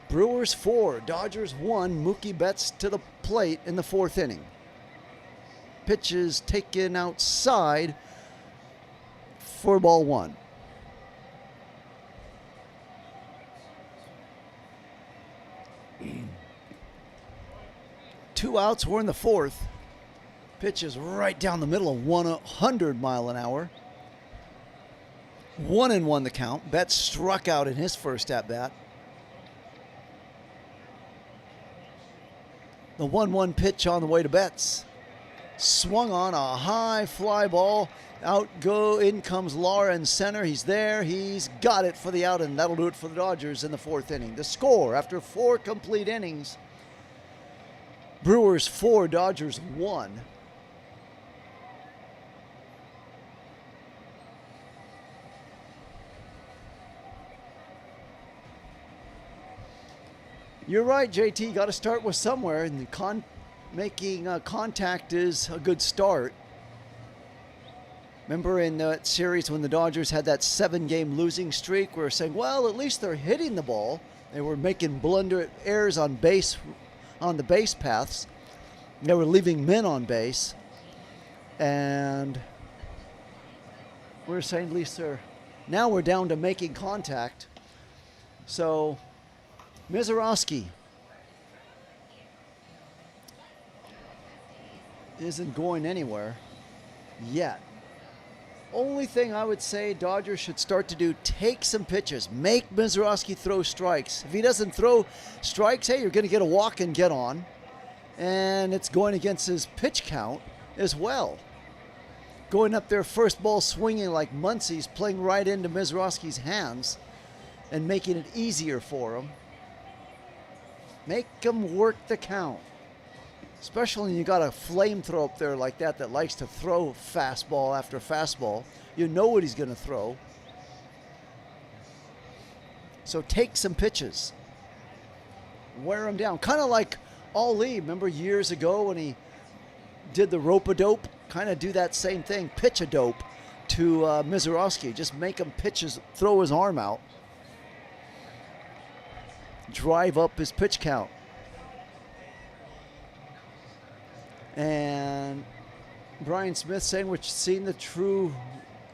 Brewers 4, Dodgers 1. Mookie Betts to the plate in the fourth inning. Pitch is taken outside for ball 1. Two outs, we're in the fourth. Pitch is right down the middle of 100 mile an hour. 1-1 the count. Betts struck out in his first at-bat. The 1-1 pitch on the way to Betts. Swung on a high fly ball. In comes Lara in center. He's there. He's got it for the out, and that'll do it for the Dodgers in the fourth inning. The score after 4 complete innings: Brewers 4, Dodgers 1. You're right, JT. Got to start with somewhere, and making contact is a good start. Remember in that series when the Dodgers had that 7-game losing streak, we were saying, well, at least they're hitting the ball. They were making blunder errors on the base paths. They were leaving men on base, and we were saying at least now we're down to making contact. So Mizorowski isn't going anywhere yet. Only thing I would say Dodgers should start to do, take some pitches. Make Mizorowski throw strikes. If he doesn't throw strikes, hey, you're going to get a walk and get on. And it's going against his pitch count as well. Going up there, first ball swinging like Muncy's, playing right into Mizorowski's hands and making it easier for him. Make him work the count. Especially when you got a flamethrower up there like that likes to throw fastball after fastball. You know what he's going to throw. So take some pitches. Wear him down. Kind of like Ali. Remember years ago when he did the rope-a-dope? Kind of do that same thing. Pitch-a-dope to Mizorowski. Just make him throw his arm out. Drive up his pitch count. And Brian Smith saying we're seeing the true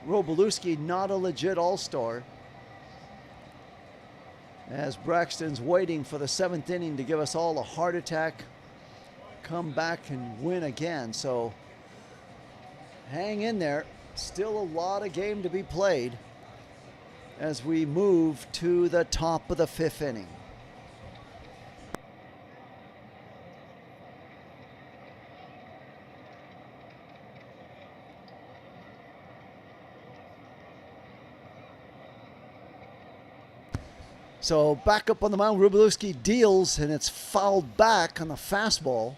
Robalewski, not a legit all-star. As Braxton's waiting for the 7th inning to give us all a heart attack, come back and win again. So hang in there. Still a lot of game to be played as we move to the top of the 5th inning. So back up on the mound, Wroblewski deals, and it's fouled back on the fastball.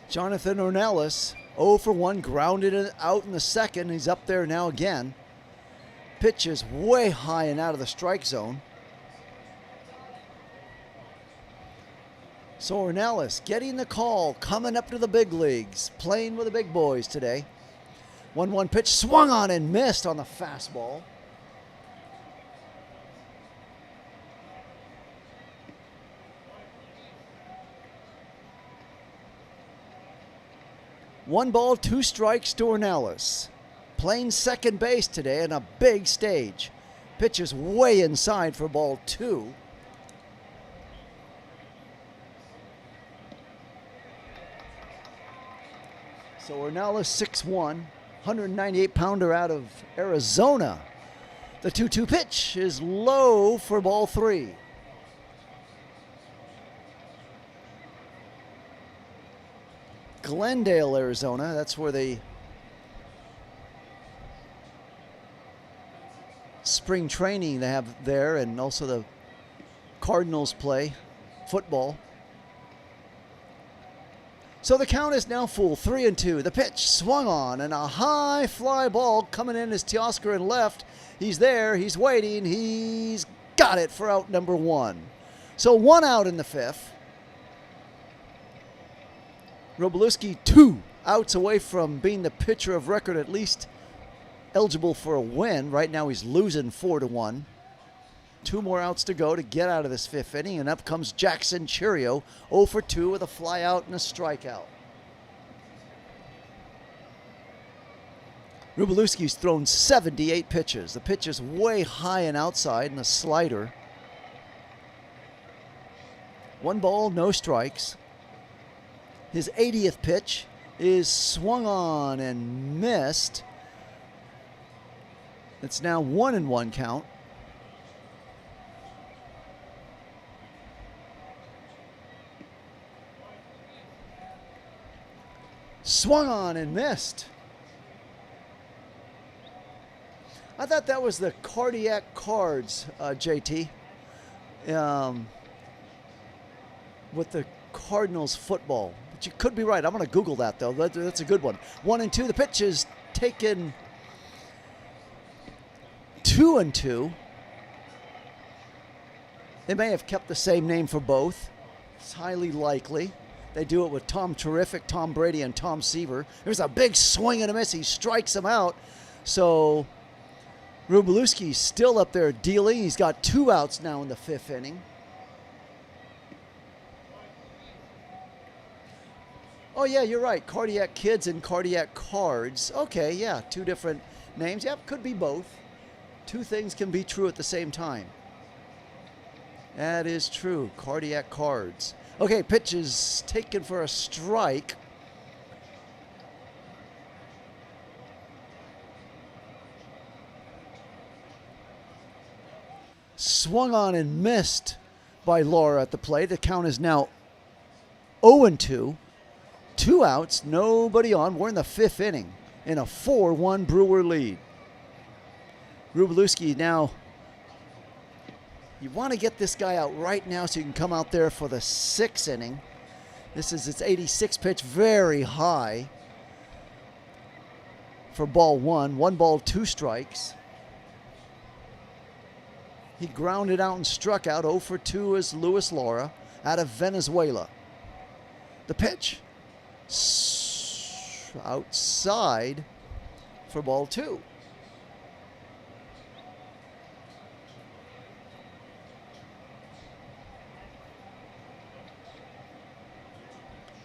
Jonathan Ornelas, 0 for 1, grounded it out in the second. He's up there now again. Pitch is way high and out of the strike zone. So Ornelas getting the call, coming up to the big leagues, playing with the big boys today. 1-1 pitch, swung on and missed on the fastball. One ball, 2 strikes to Ornelas. Playing second base today on a big stage. Pitch is way inside for ball 2. So Ornelas 6'1", 198-pounder out of Arizona. The 2-2 pitch is low for ball 3. Glendale, Arizona. That's where the spring training they have there, and also the Cardinals play football. So the count is now full, 3-2. The pitch swung on, and a high fly ball coming in is Teoscar in left. He's there, he's waiting, he's got it for out number 1. So 1 out in the 5th. Wroblewski 2 outs away from being the pitcher of record, at least eligible for a win. Right now he's losing 4-1. 2 more outs to go to get out of this 5th inning, and up comes Jackson Chirio, 0 for 2 with a fly out and a strikeout. Wroblewski's thrown 78 pitches. The pitch is way high and outside, and a slider. 1 ball, no strikes. His 80th pitch is swung on and missed. It's now 1-1 count. Swung on and missed. I thought that was the cardiac cards, JT, with the Cardinals football. But you could be right. I'm going to Google that, though. That's a good one. 1-2. The pitch is taken 2-2. They may have kept the same name for both. It's highly likely. They do it with Tom Terrific, Tom Brady, and Tom Seaver. There's a big swing and a miss. He strikes him out. So Wroblewski's still up there dealing. He's got 2 outs now in the 5th inning. Oh, yeah, you're right. Cardiac Kids and Cardiac Cards. Okay, yeah, 2 different names. Yep, could be both. 2 things can be true at the same time. That is true. Cardiac Cards. Okay, pitch is taken for a strike. Swung on and missed by Laura at the plate. The count is now 0-2. 2 outs, nobody on. We're in the 5th inning in a 4-1 Brewer lead. Wroblewski now, you want to get this guy out right now so you can come out there for the 6th inning. This is its 86th pitch, very high for ball 1. 1 ball, 2 strikes. He grounded out and struck out. 0 for 2 is Luis Laura out of Venezuela. The pitch outside for ball 2.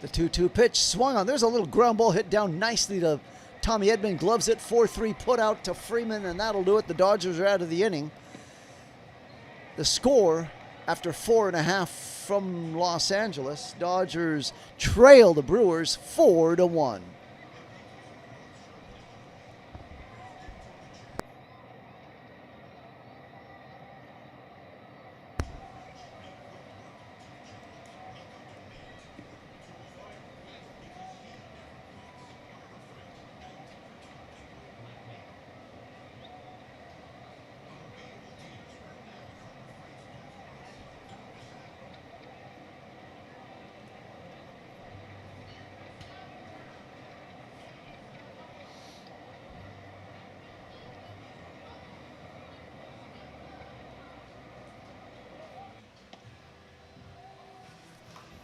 The 2-2 pitch swung on. There's a little ground ball hit down nicely to Tommy Edman. Gloves it, 4-3 put out to Freeman, and that'll do it. The Dodgers are out of the inning. The score after 4.5 from Los Angeles, Dodgers trail the Brewers 4-1.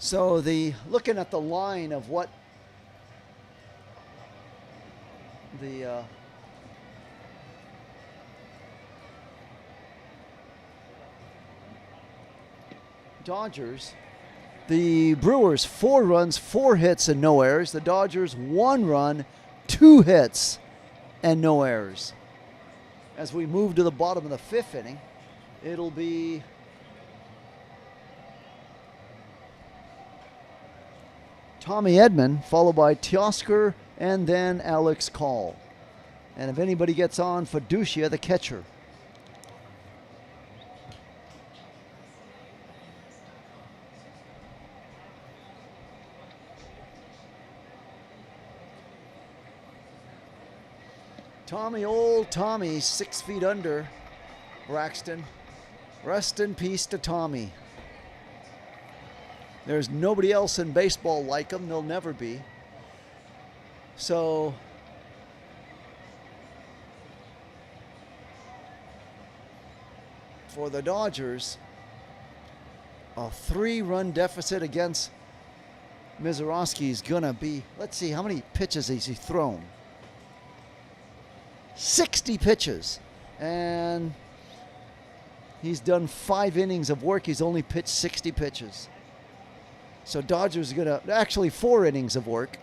So looking at the line of what the Dodgers, the Brewers 4 runs, 4 hits and no errors. The Dodgers 1 run, 2 hits and no errors. As we move to the bottom of the 5th inning, it'll be Tommy Edman, followed by Teoscar, and then Alex Call. And if anybody gets on, Fiducia, the catcher. Tommy, old Tommy, 6 feet under Braxton. Rest in peace to Tommy. There's nobody else in baseball like him. There'll never be. So for the Dodgers, a 3-run deficit against Mizorowski is going to be, let's see, how many pitches has he thrown? 60 pitches. And he's done 5 innings of work. He's only pitched 60 pitches. So Dodgers are going to, actually 4 innings of work.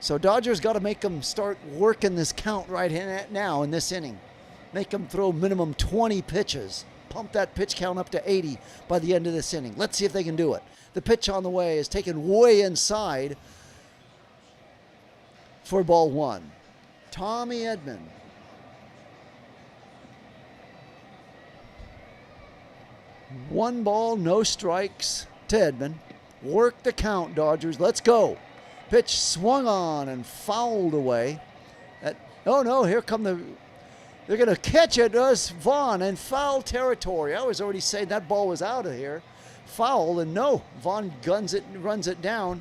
So Dodgers got to make them start working this count right now in this inning. Make them throw minimum 20 pitches. Pump that pitch count up to 80 by the end of this inning. Let's see if they can do it. The pitch on the way is taken way inside for ball 1. Tommy Edman. One ball, no strikes to Edman. Work the count, Dodgers. Let's go. Pitch swung on and fouled away. Oh no, here come they're going to catch it. Does Vaughn in foul territory. I was already saying that ball was out of here. Foul, and no. Vaughn guns it, runs it down,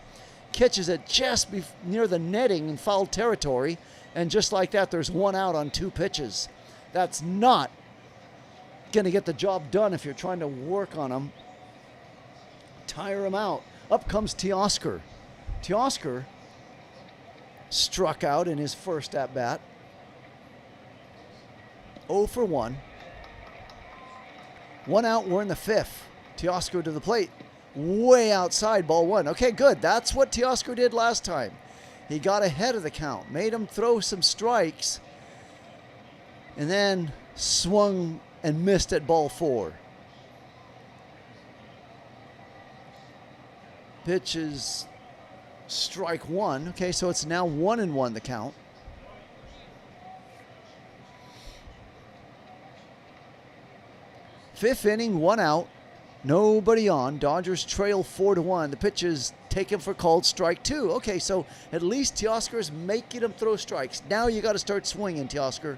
catches it just near the netting in foul territory, and just like that, there's 1 out on 2 pitches. That's not going to get the job done if you're trying to work on him. Tire him out. Up comes Teoscar. Teoscar struck out in his first at-bat. 0 for 1. 1 out, we're in the 5th. Teoscar to the plate. Way outside, ball 1. Okay, good. That's what Teoscar did last time. He got ahead of the count, made him throw some strikes, and then swung and missed at ball 4. Pitch is strike 1. Okay, so it's now 1-1 the count. Fifth inning, 1 out, nobody on. Dodgers trail 4-1. The pitch is taken for called strike 2. Okay, so at least Teoscar is making him throw strikes. Now you got to start swinging, Teoscar.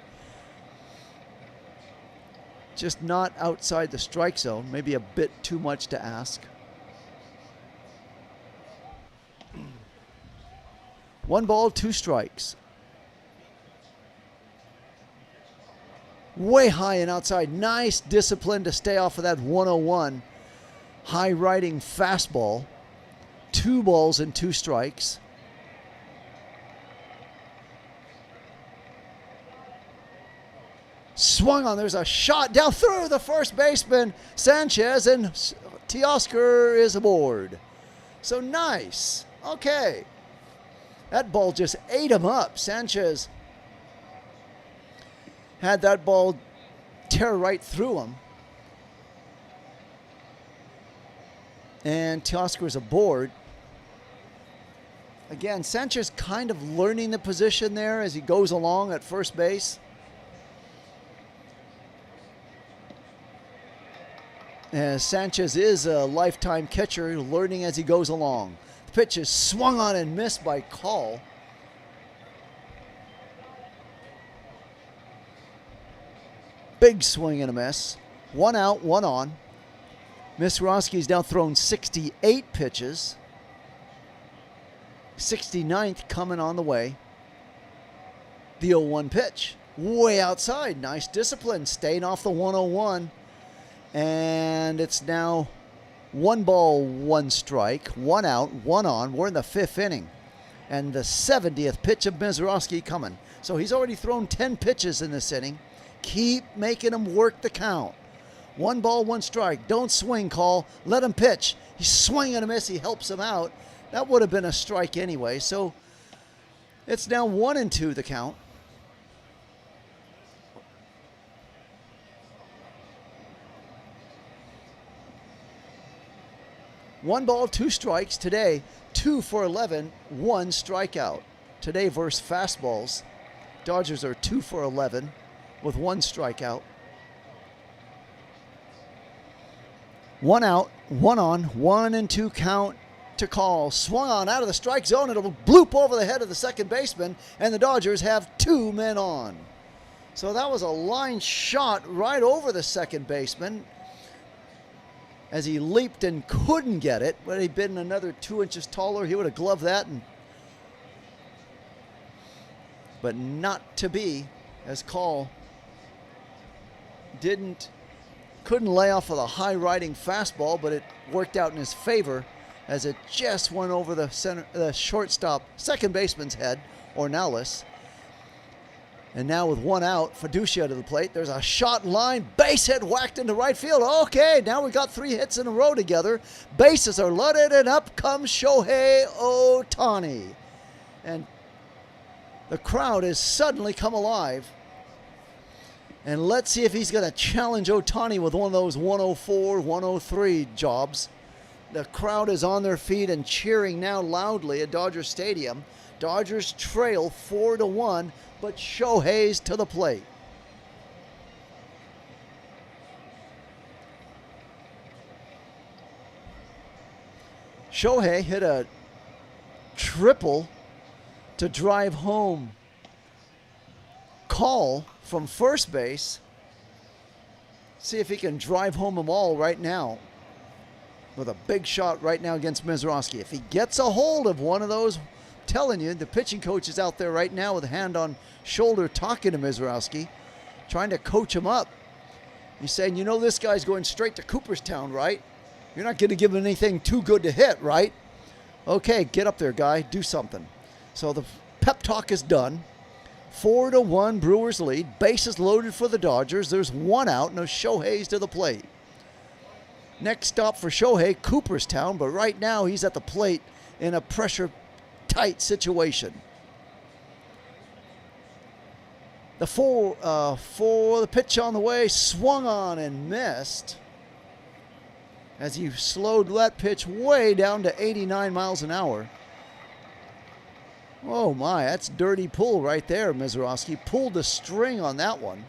Just not outside the strike zone. Maybe a bit too much to ask. 1 ball, 2 strikes. Way high and outside. Nice discipline to stay off of that 101 high riding fastball. 2 balls and 2 strikes. Swung on. There's a shot down through the first baseman, Sanchez, and Teoscar is aboard. So nice. Okay. That ball just ate him up. Sanchez had that ball tear right through him. And Teoscar's aboard. Again, Sanchez kind of learning the position there as he goes along at first base. Sanchez is a lifetime catcher, learning as he goes along. The pitch is swung on and missed by Call. Big swing and a miss. 1 out, 1 on. Mizorowski's now thrown 68 pitches. 69th coming on the way. The 0-1 pitch. Way outside. Nice discipline. Staying off the 101. And it's now 1 ball, 1 strike, 1 out, 1 on. We're in the 5th inning. And the 70th pitch of Mizorowski coming. So he's already thrown 10 pitches in this inning. Keep making him work the count. 1 ball, 1 strike. Don't swing, Call. Let him pitch. He's swinging a miss. He helps him out. That would have been a strike anyway. So it's now 1-2 the count. One ball, 2 strikes. Today, 2 for 11, 1 strikeout. Today versus fastballs, Dodgers are 2 for 11 with 1 strikeout. 1 out, 1 on, 1-2 count to Call. Swung on out of the strike zone. It'll bloop over the head of the second baseman, and the Dodgers have 2 men on. So that was a line shot right over the second baseman as he leaped and couldn't get it. But he'd been another 2 inches taller, he would have gloved that. But not to be, as Call couldn't lay off of the high riding fastball, but it worked out in his favor as it just went over the shortstop, second baseman's head, Ornelas. And now with 1 out, Fiducia to the plate. There's a shot line, base hit whacked into right field. Okay, now we got 3 hits in a row together. Bases are loaded, and up comes Shohei Ohtani. And the crowd has suddenly come alive. And let's see if he's going to challenge Ohtani with one of those 104, 103 jobs. The crowd is on their feet and cheering now loudly at Dodger Stadium. Dodgers trail 4-1, but Shohei's to the plate. Shohei hit a triple to drive home Call from first base. See if he can drive home them all right now with a big shot right now against Mizorowski. If he gets a hold of one of those, I'm telling you, the pitching coach is out there right now with a hand on shoulder talking to Mizorowski, trying to coach him up. He's saying, you know, this guy's going straight to Cooperstown, right? You're not going to give him anything too good to hit, right? Okay, get up there, guy. Do something. So the pep talk is done. 4-1 Brewers lead. Bases loaded for the Dodgers. There's 1 out. No Shohei's to the plate. Next stop for Shohei, Cooperstown, but right now he's at the plate in a pressure-tight situation. The the pitch on the way, swung on and missed as he slowed that pitch way down to 89 miles an hour. Oh my, that's dirty pull right there, Mizorowski. Pulled the string on that one.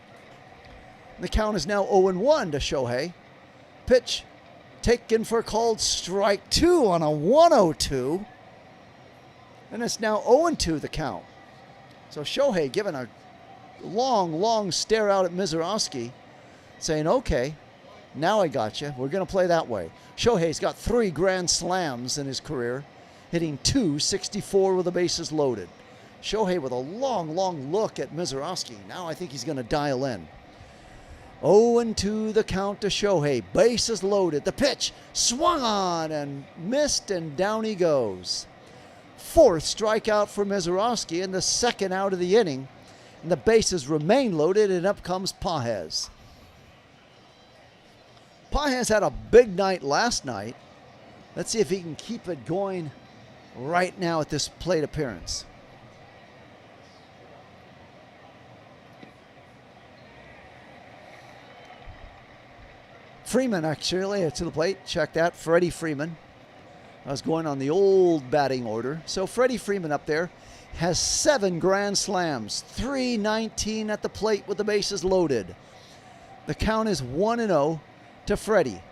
The count is now 0-1 to Shohei. Pitch taken for called strike 2 on a 1-0-2. And it's now 0-2 the count. So Shohei giving a long stare out at Mizorowski, saying, okay, now I got you. We're going to play that way. Shohei's got 3 grand slams in his career, hitting .264 with the bases loaded. Shohei with a long look at Mizorowski. Now I think he's going to dial in. 0-2 the count to Shohei. Bases loaded. The pitch swung on and missed, and down he goes. 4th strikeout for Mizorowski and the 2nd out of the inning. And the bases remain loaded, and up comes Pages. Pages had a big night last night. Let's see if he can keep it going right now at this plate appearance. Freeman actually to the plate. Check that. Freddie Freeman. I was going on the old batting order. So Freddie Freeman up there has 7 grand slams. .319 at the plate with the bases loaded. The count is 1-0 to Freddie.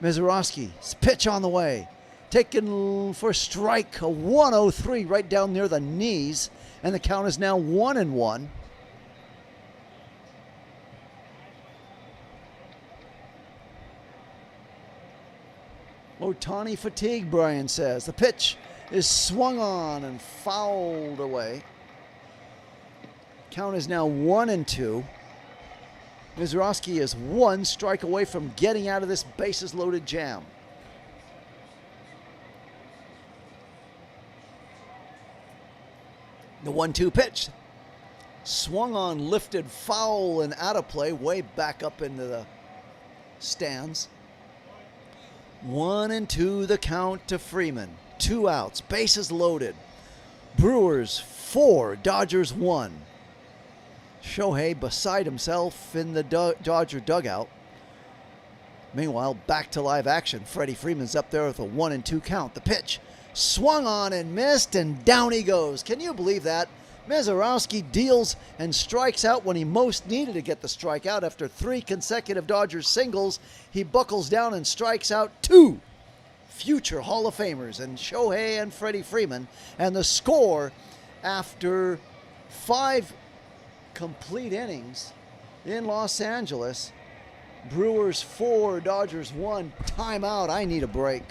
Mizorowski's pitch on the way. Taken for strike, a 1-0-3 right down near the knees. And the count is now 1-1. Ohtani fatigue, Brian says. The pitch is swung on and fouled away. Count is now 1-2. Mizorowski is 1 strike away from getting out of this bases loaded jam. The 1-2 pitch. Swung on, lifted, foul, and out of play, way back up into the stands. 1-2 the count to Freeman. 2 outs, bases loaded. Brewers 4, Dodgers 1. Shohei beside himself in the Dodger dugout. Meanwhile, back to live action. Freddie Freeman's up there with a 1-2 count. The pitch swung on and missed, and down he goes. Can you believe that? Mizorowski deals and strikes out when he most needed to get the strikeout. After 3 consecutive Dodgers singles, he buckles down and strikes out 2 future Hall of Famers, and Shohei and Freddie Freeman. And the score after 5 complete innings in Los Angeles, Brewers 4, Dodgers 1. Timeout. I need a break.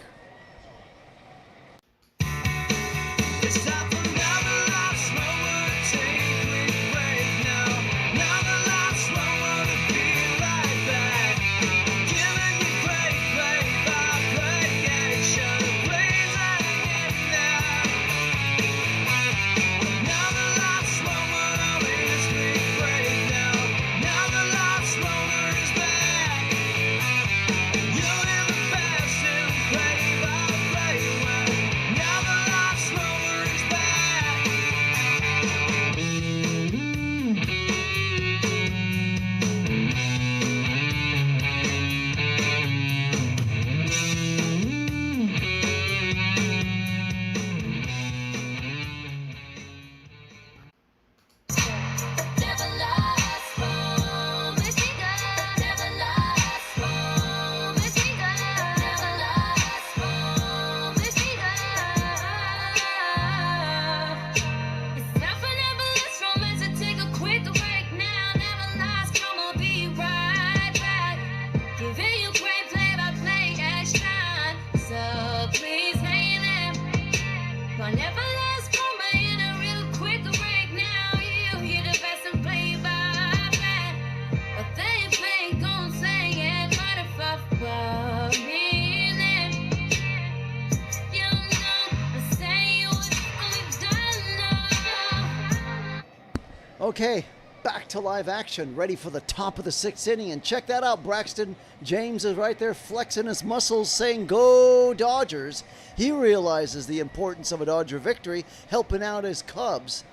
Okay, back to live action, ready for the top of the 6th inning. And check that out, Braxton James is right there flexing his muscles, saying, "Go Dodgers." He realizes the importance of a Dodger victory, helping out his Cubs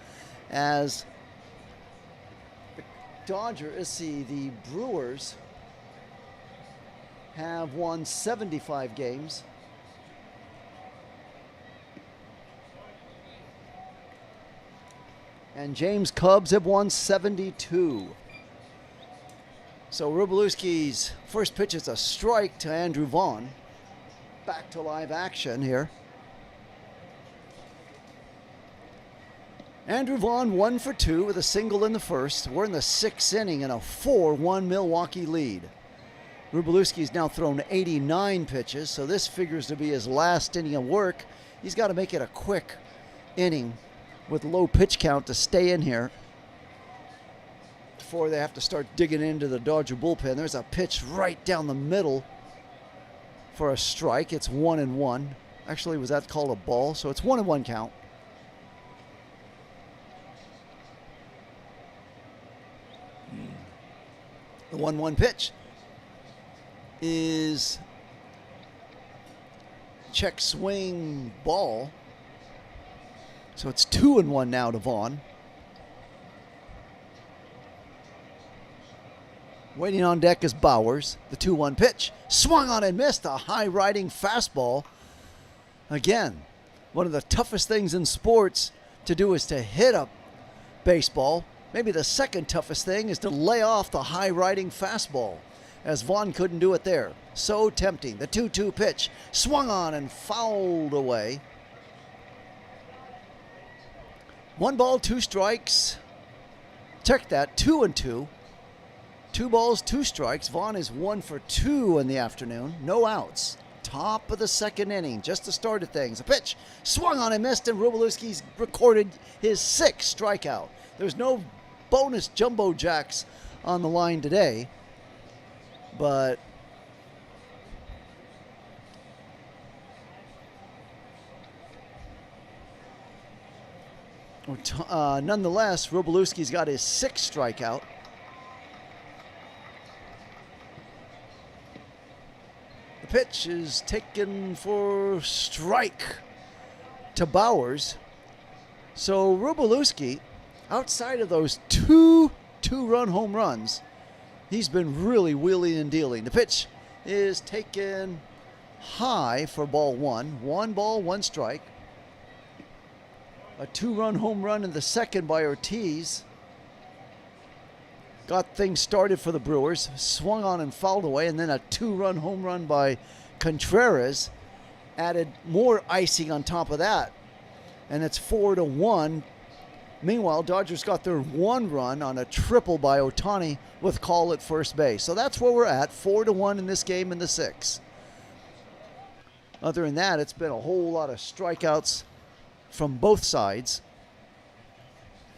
as the Brewers have won 75 games. And James' Cubs have won 72. So Wróblewski's first pitch is a strike to Andrew Vaughn. Back to live action here. Andrew Vaughn 1 for 2 with a single in the first. We're in the 6th inning and a 4-1 Milwaukee lead. Wróblewski's now thrown 89 pitches, so this figures to be his last inning of work. He's got to make it a quick inning with low pitch count to stay in here before they have to start digging into the Dodger bullpen. There's a pitch right down the middle for a strike. It's 1-1. Actually, was that called a ball? So it's 1-1 count. The 1-1 pitch is check swing ball. So it's 2-1 now to Vaughn. Waiting on deck is Bowers. The 2-1 pitch. Swung on and missed. A high-riding fastball. Again, one of the toughest things in sports to do is to hit a baseball. Maybe the second toughest thing is to lay off the high-riding fastball, as Vaughn couldn't do it there. So tempting. The 2-2 pitch. Swung on and fouled away. 1 ball, 2 strikes. Check that, 2-2. 2 balls, 2 strikes. Vaughn is 1 for 2 in the afternoon. No outs. Top of the 2nd inning, just the start of things. A pitch swung on and missed, and Wróblewski's recorded his 6th strikeout. There's no bonus jumbo jacks on the line today, but Nonetheless, Wroblewski's got his 6th strikeout. The pitch is taken for strike to Bowers. So Wroblewski, outside of those two-run home runs, he's been really wheeling and dealing. The pitch is taken high for ball 1. 1 ball, 1 strike. A 2-run home run in the second by Ortiz got things started for the Brewers. Swung on and fouled away, and then a 2-run home run by Contreras added more icing on top of that. And it's 4-1. Meanwhile, Dodgers got their 1 run on a triple by Ohtani with Call at first base. So that's where we're at, 4-1 in this game in the 6th. Other than that, it's been a whole lot of strikeouts from both sides.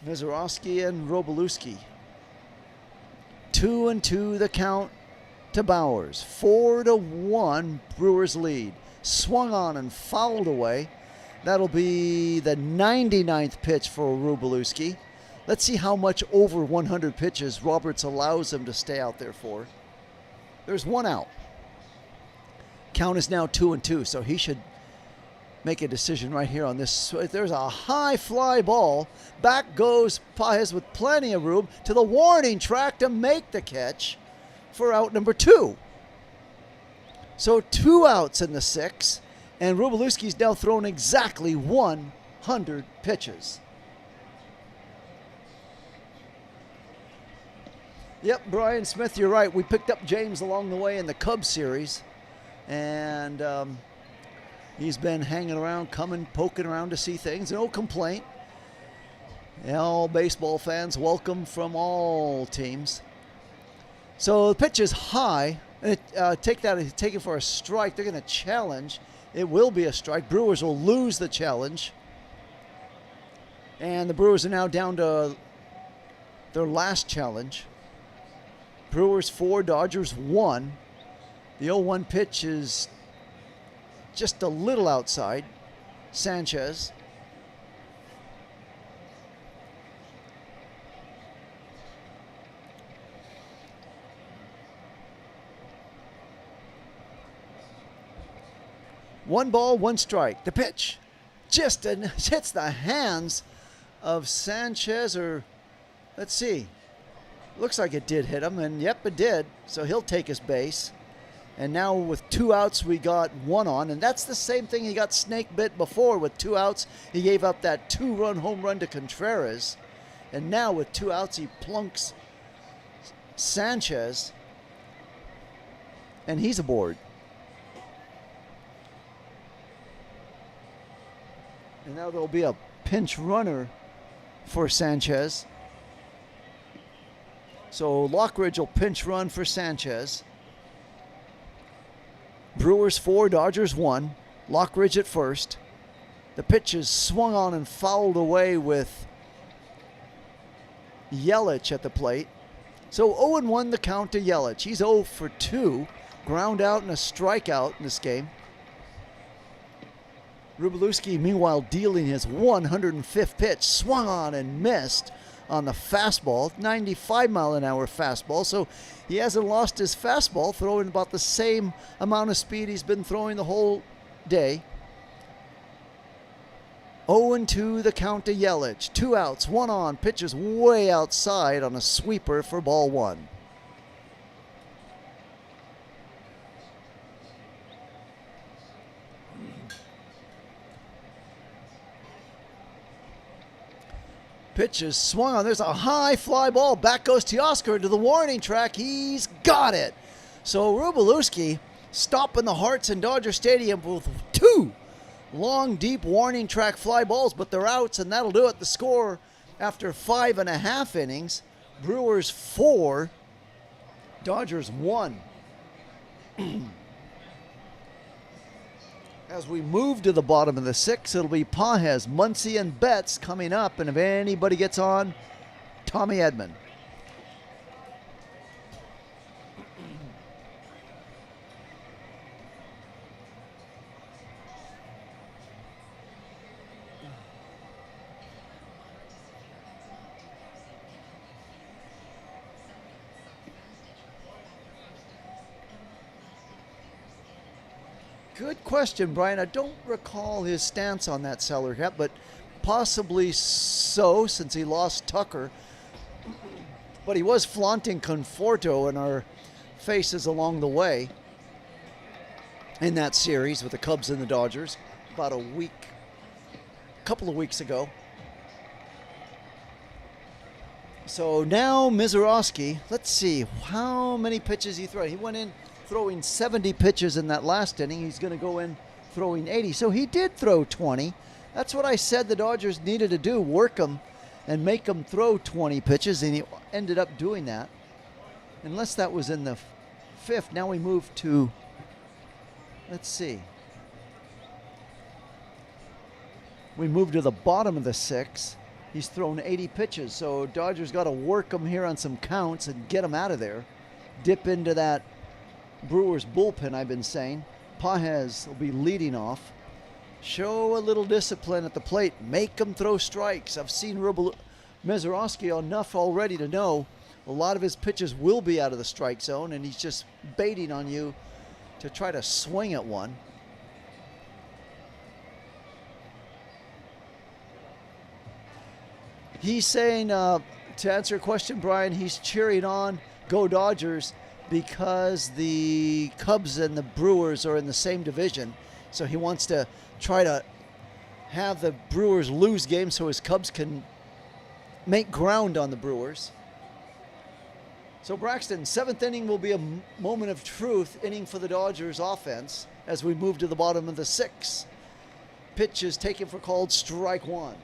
Mizorowski and Wroblewski. 2-2 the count to Bowers. 4-1 Brewers lead. Swung on and fouled away. That'll be the 99th pitch for Wroblewski. Let's see how much over 100 pitches Roberts allows him to stay out there for. There's 1 out. Count is now 2-2, so he should make a decision right here on this. There's a high fly ball. Back goes Paez with plenty of room to the warning track to make the catch for out number 2. So 2 outs in the 6th, and Wroblewski's now thrown exactly 100 pitches. Yep, Brian Smith, you're right. We picked up James along the way in the Cubs series, and he's been hanging around, coming, poking around to see things. No complaint. All baseball fans welcome from all teams. So the pitch is high. Take it for a strike. They're going to challenge. It will be a strike. Brewers will lose the challenge. And the Brewers are now down to their last challenge. Brewers 4, Dodgers 1. The 0-1 pitch is just a little outside. Sanchez. One ball, 1 strike. The pitch just hits the hands of Sanchez, or let's see. Looks like it did hit him, and yep, it did. So he'll take his base. And now with 2 outs, we got 1 on. And that's the same thing he got snake bit before. With 2 outs, he gave up that 2-run home run to Contreras. And now with 2 outs, he plunks Sanchez. And he's aboard. And now there'll be a pinch runner for Sanchez. So Lockridge will pinch run for Sanchez. Brewers 4, Dodgers 1. Lockridge at first. The pitch is swung on and fouled away with Yelich at the plate. So 0-1 the count to Yelich. He's 0 for 2. Ground out and a strikeout in this game. Wroblewski, meanwhile, dealing his 105th pitch. Swung on and missed on the fastball, 95-mile-an-hour fastball. So he hasn't lost his fastball, throwing about the same amount of speed he's been throwing the whole day. 0-2 the count to Yelich. 2 outs, 1 on. Pitches way outside on a sweeper for ball 1. Pitch is swung on. There's a high fly ball. Back goes Teoscar to the warning track. He's got it. So Wroblewski stopping the hearts in Dodger Stadium with 2 long, deep warning track fly balls, but they're outs, and that'll do it. The score after 5.5 innings, Brewers 4, Dodgers 1. As we move to the bottom of the 6th, it'll be Paez, Muncy, and Betts coming up. And if anybody gets on, Tommy Edman. Good question, Brian. I don't recall his stance on that salary cap, but possibly so since he lost Tucker. But he was flaunting Conforto in our faces along the way in that series with the Cubs and the Dodgers about a couple of weeks ago. So now Mizorowski, let's see how many pitches he threw. He went in throwing 70 pitches in that last inning. He's going to go in throwing 80. So he did throw 20. That's what I said the Dodgers needed to do, work him and make him throw 20 pitches, and he ended up doing that. Unless that was in the fifth. Now we move to, let's see. We move to the bottom of the sixth. He's thrown 80 pitches, so Dodgers got to work him here on some counts and get him out of there. Dip into that Brewers bullpen, I've been saying. Pages will be leading off. Show a little discipline at the plate. Make him throw strikes. I've seen Mizorowski enough already to know a lot of his pitches will be out of the strike zone, and he's just baiting on you to try to swing at one. He's saying, to answer your question, Brian, he's cheering on Go Dodgers because the Cubs and the Brewers are in the same division. So he wants to try to have the Brewers lose games so his Cubs can make ground on the Brewers. So Braxton, seventh inning will be a moment of truth inning for the Dodgers offense as we move to the bottom of the sixth. Pitch is taken for called strike one.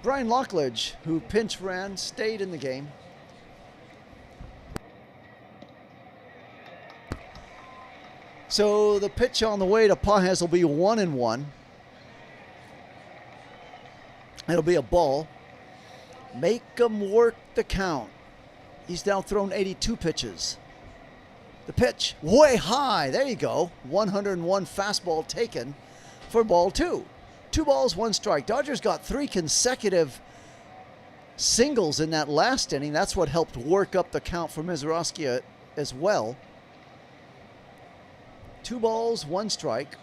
Brian Lockledge, who pinch ran, stayed in the game. So the pitch on the way to Pages will be 1-1. It'll be a ball. Make him work the count. He's now thrown 82 pitches. The pitch, way high. There you go. 101 fastball taken for ball two. 2 balls, 1 strike. Dodgers got 3 consecutive singles in that last inning. That's what helped work up the count for Mizorowski as well. 2 balls, 1 strike.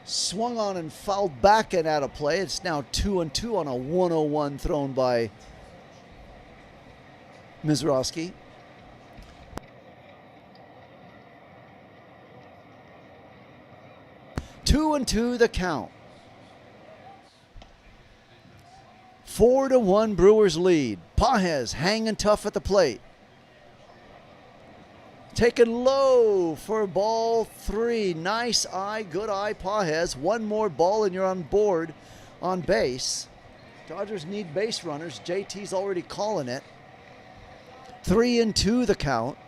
Swung on and fouled back and out of play. It's now 2-2 on a 101 thrown by Mizorowski. Two and two the count. 4-1 Brewers lead. Pages hanging tough at the plate. Taken low for ball 3. Nice eye, good eye, Pages. 1 more ball and you're on board on base. Dodgers need base runners. JT's already calling it. 3-2 the count.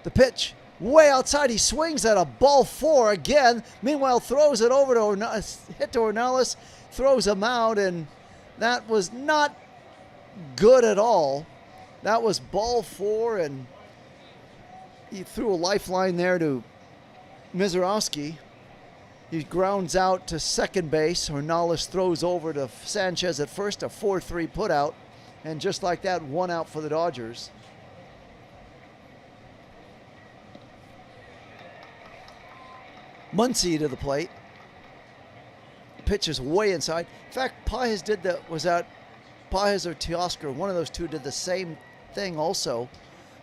The pitch, way outside. He swings at a ball 4 again. Meanwhile, throws it over to hit to Ornelas, throws him out, and that was not good at all. That was ball 4, and he threw a lifeline there to Mizorowski. He grounds out to second base. Ornelas throws over to Sanchez at first, a 4-3 putout. And just like that, 1 out for the Dodgers. Muncy to the plate. Pitch is way inside. In fact, Pages did that. Was that Pages or Teoscar? One of those two did the same thing also.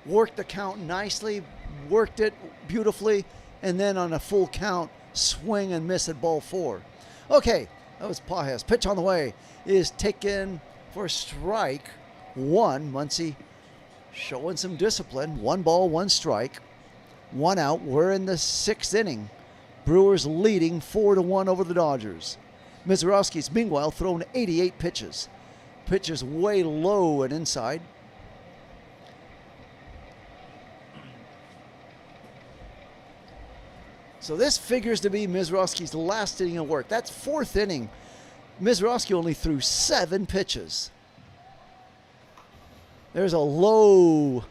Worked the count nicely, worked it beautifully, and then on a full count, swing and miss at ball 4. Okay, that was Pages. Pitch on the way is taken for strike 1. Muncy showing some discipline. 1 ball, 1 strike, 1 out. We're in the 6th inning. Brewers leading 4-1 over the Dodgers. Mizorowski's meanwhile thrown 88 pitches. Pitches way low and inside. So this figures to be Mizorowski's last inning of work. That's 4th inning. Mizorowski only threw 7 pitches. There's a low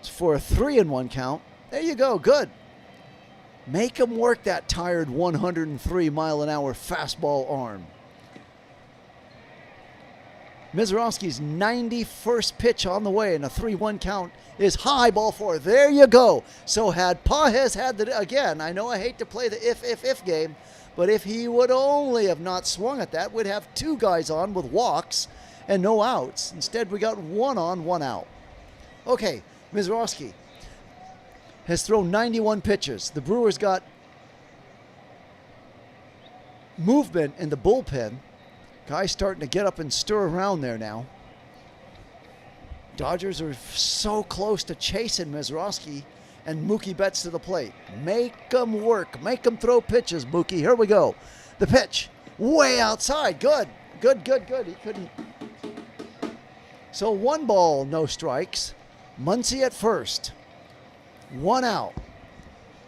for a 3-1 count. There you go, good. Make him work that tired 103-mile-an-hour fastball arm. Mizorowski's 91st pitch on the way, and a 3-1 count is high, ball 4. There you go. So had Pages had the, again, I know I hate to play the if game, but if he would only have not swung at that, we'd have 2 guys on with walks and no outs. Instead, we got 1 on, 1 out. Okay, Mizorowski has thrown 91 pitches. The Brewers got movement in the bullpen. Guys starting to get up and stir around there now. Dodgers are so close to chasing Mizorowski, and Mookie Betts to the plate. Make them work. Make them throw pitches, Mookie. Here we go. The pitch. Way outside. Good. Good. He couldn't. So 1 ball, no strikes. Muncy at first. 1 out.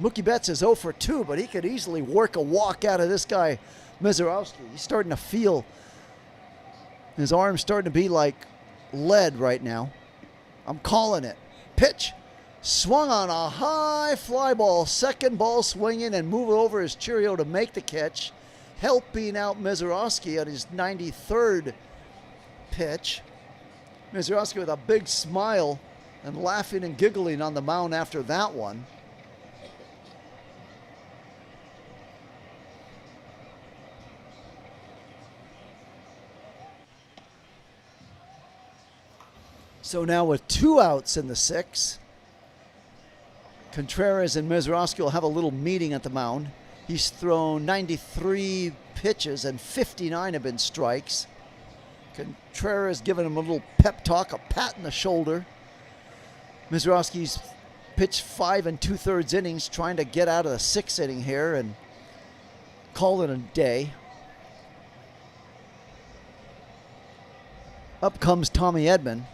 Mookie Betts is 0 for 2, but he could easily work a walk out of this guy, Mizorowski. He's starting to feel his arm's starting to be like lead right now. I'm calling it. Pitch. Swung on a high fly ball. Second ball swinging and moving over his Cheerio to make the catch. Helping out Mizorowski at his 93rd pitch. Mizorowski with a big smile and laughing and giggling on the mound after that one. So now with 2 outs in the 6th, Contreras and Mizorowski will have a little meeting at the mound. He's thrown 93 pitches and 59 have been strikes. Contreras giving him a little pep talk, a pat in the shoulder. Mizorowski's pitched 5 2/3 innings, trying to get out of the 6th inning here and call it a day. Up comes Tommy Edman.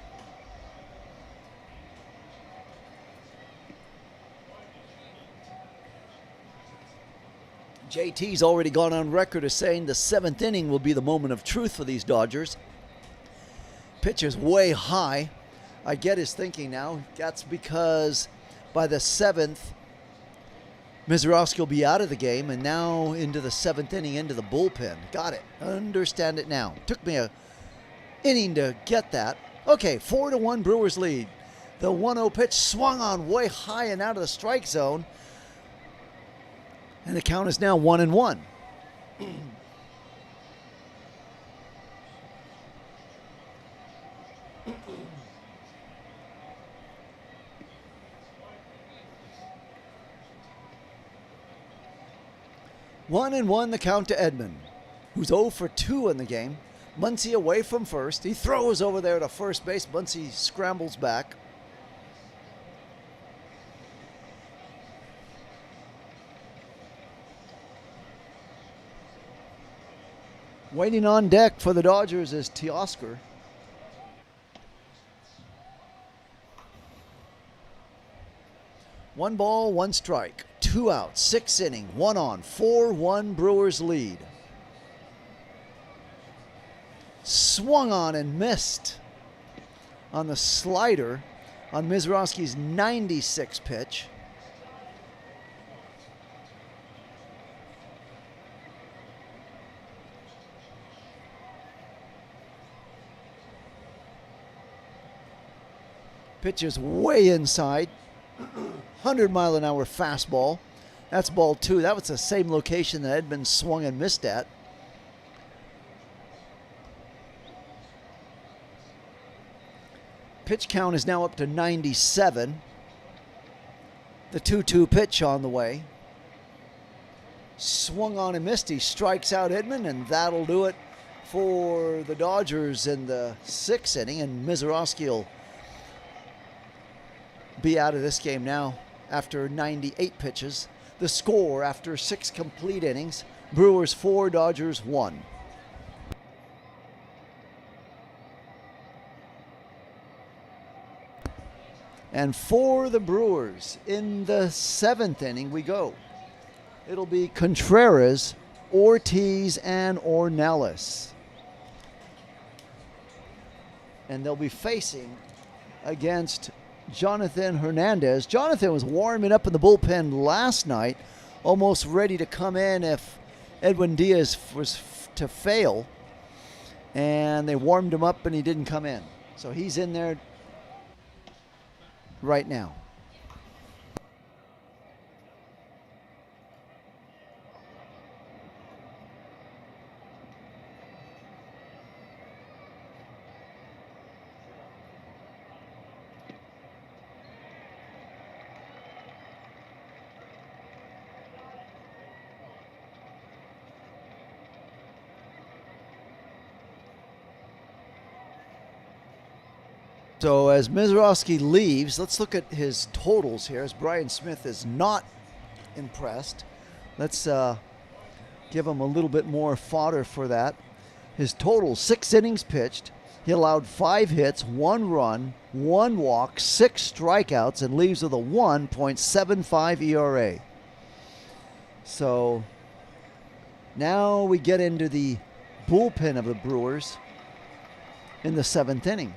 JT's already gone on record as saying the 7th inning will be the moment of truth for these Dodgers. Pitch is way high. I get his thinking now. That's because by the 7th, Mizorowski will be out of the game, and now into the 7th inning, into the bullpen. Got it. Understand it now. Took me a inning to get that. Okay, 4-1 Brewers lead. The 1-0 pitch swung on way high and out of the strike zone. And the count is now 1-1. One and one, the count to Edman, who's 0 for 2 in the game. Muncy away from first. He throws over there to first base. Muncy scrambles back. Waiting on deck for the Dodgers is Teoscar. One ball, 1 strike. 2 outs, 6th inning, 1 on, 4-1 Brewers lead. Swung on and missed on the slider on Mizorowski's 96th pitch. Pitch is way inside. 100-mile-an-hour fastball. That's ball 2. That was the same location that Edman swung and missed at. Pitch count is now up to 97. The 2-2 pitch on the way. Swung on and missed. He strikes out Edman, and that'll do it for the Dodgers in the 6th inning. And Mizorowski will be out of this game now after 98 pitches. The score after 6 complete innings: Brewers 4, Dodgers 1. And for the Brewers in the 7th inning we go. It'll be Contreras, Ortiz, and Ornelas. And they'll be facing against Jonathan Hernandez. Jonathan was warming up in the bullpen last night, almost ready to come in if Edwin Diaz was to fail. and they warmed him up and he didn't come in. So he's in there right now. So as Mizorowski leaves, let's look at his totals here, as Brian Smith is not impressed. Let's give him a little bit more fodder for that. His total, 6 innings pitched. He allowed 5 hits, 1 run, 1 walk, 6 strikeouts, and leaves with a 1.75 ERA. So now we get into the bullpen of the Brewers in the 7th inning.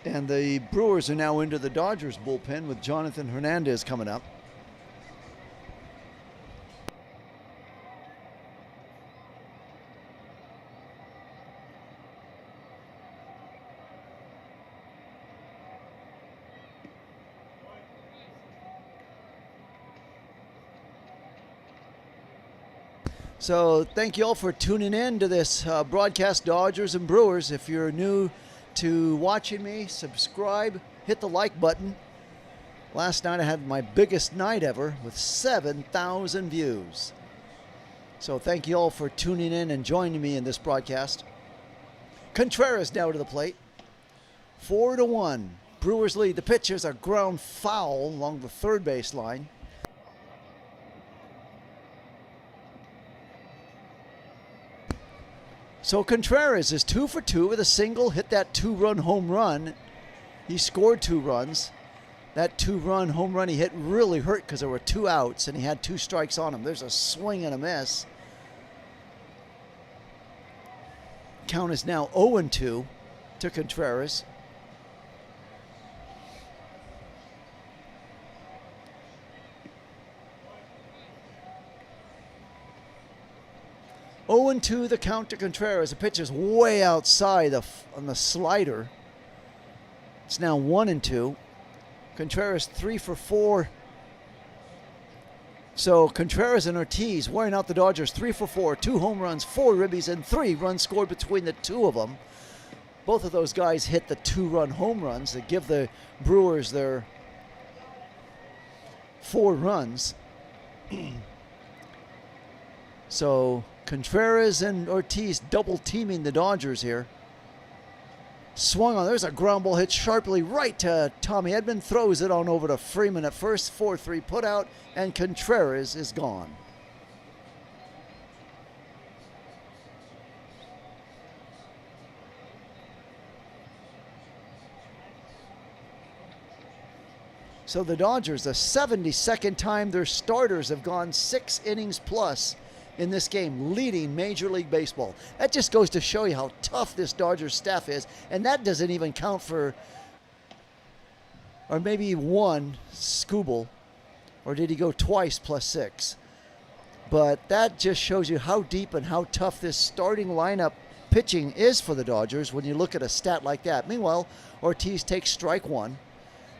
And the Brewers are now into the Dodgers bullpen with Jonathan Hernandez coming up. So thank you all for tuning in to this broadcast, Dodgers and Brewers. If you're new to watching me, subscribe, hit the like button. Last night I had my biggest night ever with 7,000 views. So thank you all for tuning in and joining me in this broadcast. Contreras now to the plate. 4-1. Brewers lead. The pitch is a ground foul along the third base line. So Contreras is 2 for 2 with a single, hit that 2-run home run. He scored 2 runs. That 2-run home run he hit really hurt because there were 2 outs and he had 2 strikes on him. There's a swing and a miss. Count is now 0-2 to Contreras. And 2 the count to Contreras. The pitch is way outside on the slider. It's now 1-2. Contreras 3 for 4. So Contreras and Ortiz wearing out the Dodgers 3 for 4. 2 home runs, 4 ribbies, and 3 runs scored between the 2 of them. Both of those guys hit the 2-run home runs that give the Brewers their 4 runs. So Contreras and Ortiz double teaming the Dodgers here. Swung on. There's a ground ball hit sharply right to Tommy Edman. Throws it on over to Freeman at first. 4-3 put out, and Contreras is gone. So the Dodgers, the 72nd time their starters have gone 6 innings plus in this game, leading Major League Baseball. That just goes to show you how tough this Dodgers staff is, and that doesn't even count for, or maybe 1 Skubal, or did he go twice plus 6? But that just shows you how deep and how tough this starting lineup pitching is for the Dodgers when you look at a stat like that. Meanwhile, Ortiz takes strike 1.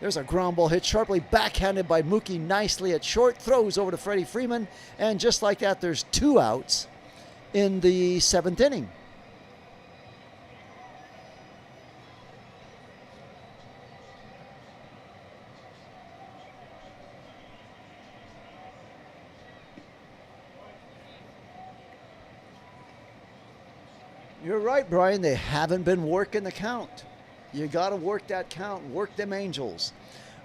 There's a ground ball hit sharply, backhanded by Mookie nicely at short, throws over to Freddie Freeman, and just like that, there's 2 outs in the 7th inning. You're right, Brian, they haven't been working the count. You got to work that count, work them Angels.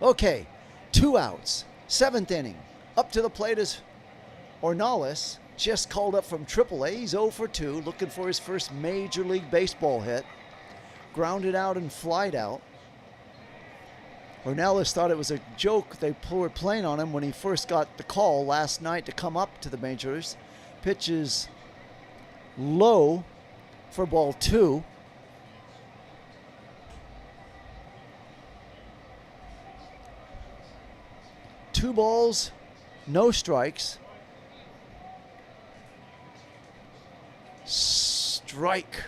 Okay, 2 outs, 7th inning. Up to the plate is Ornelas, just called up from AAA. He's 0 for 2, looking for his first Major League Baseball hit. Grounded out and flied out. Ornelas thought it was a joke they were playing on him when he first got the call last night to come up to the majors. Pitch is low for ball 2. 2 balls, no strikes. strike.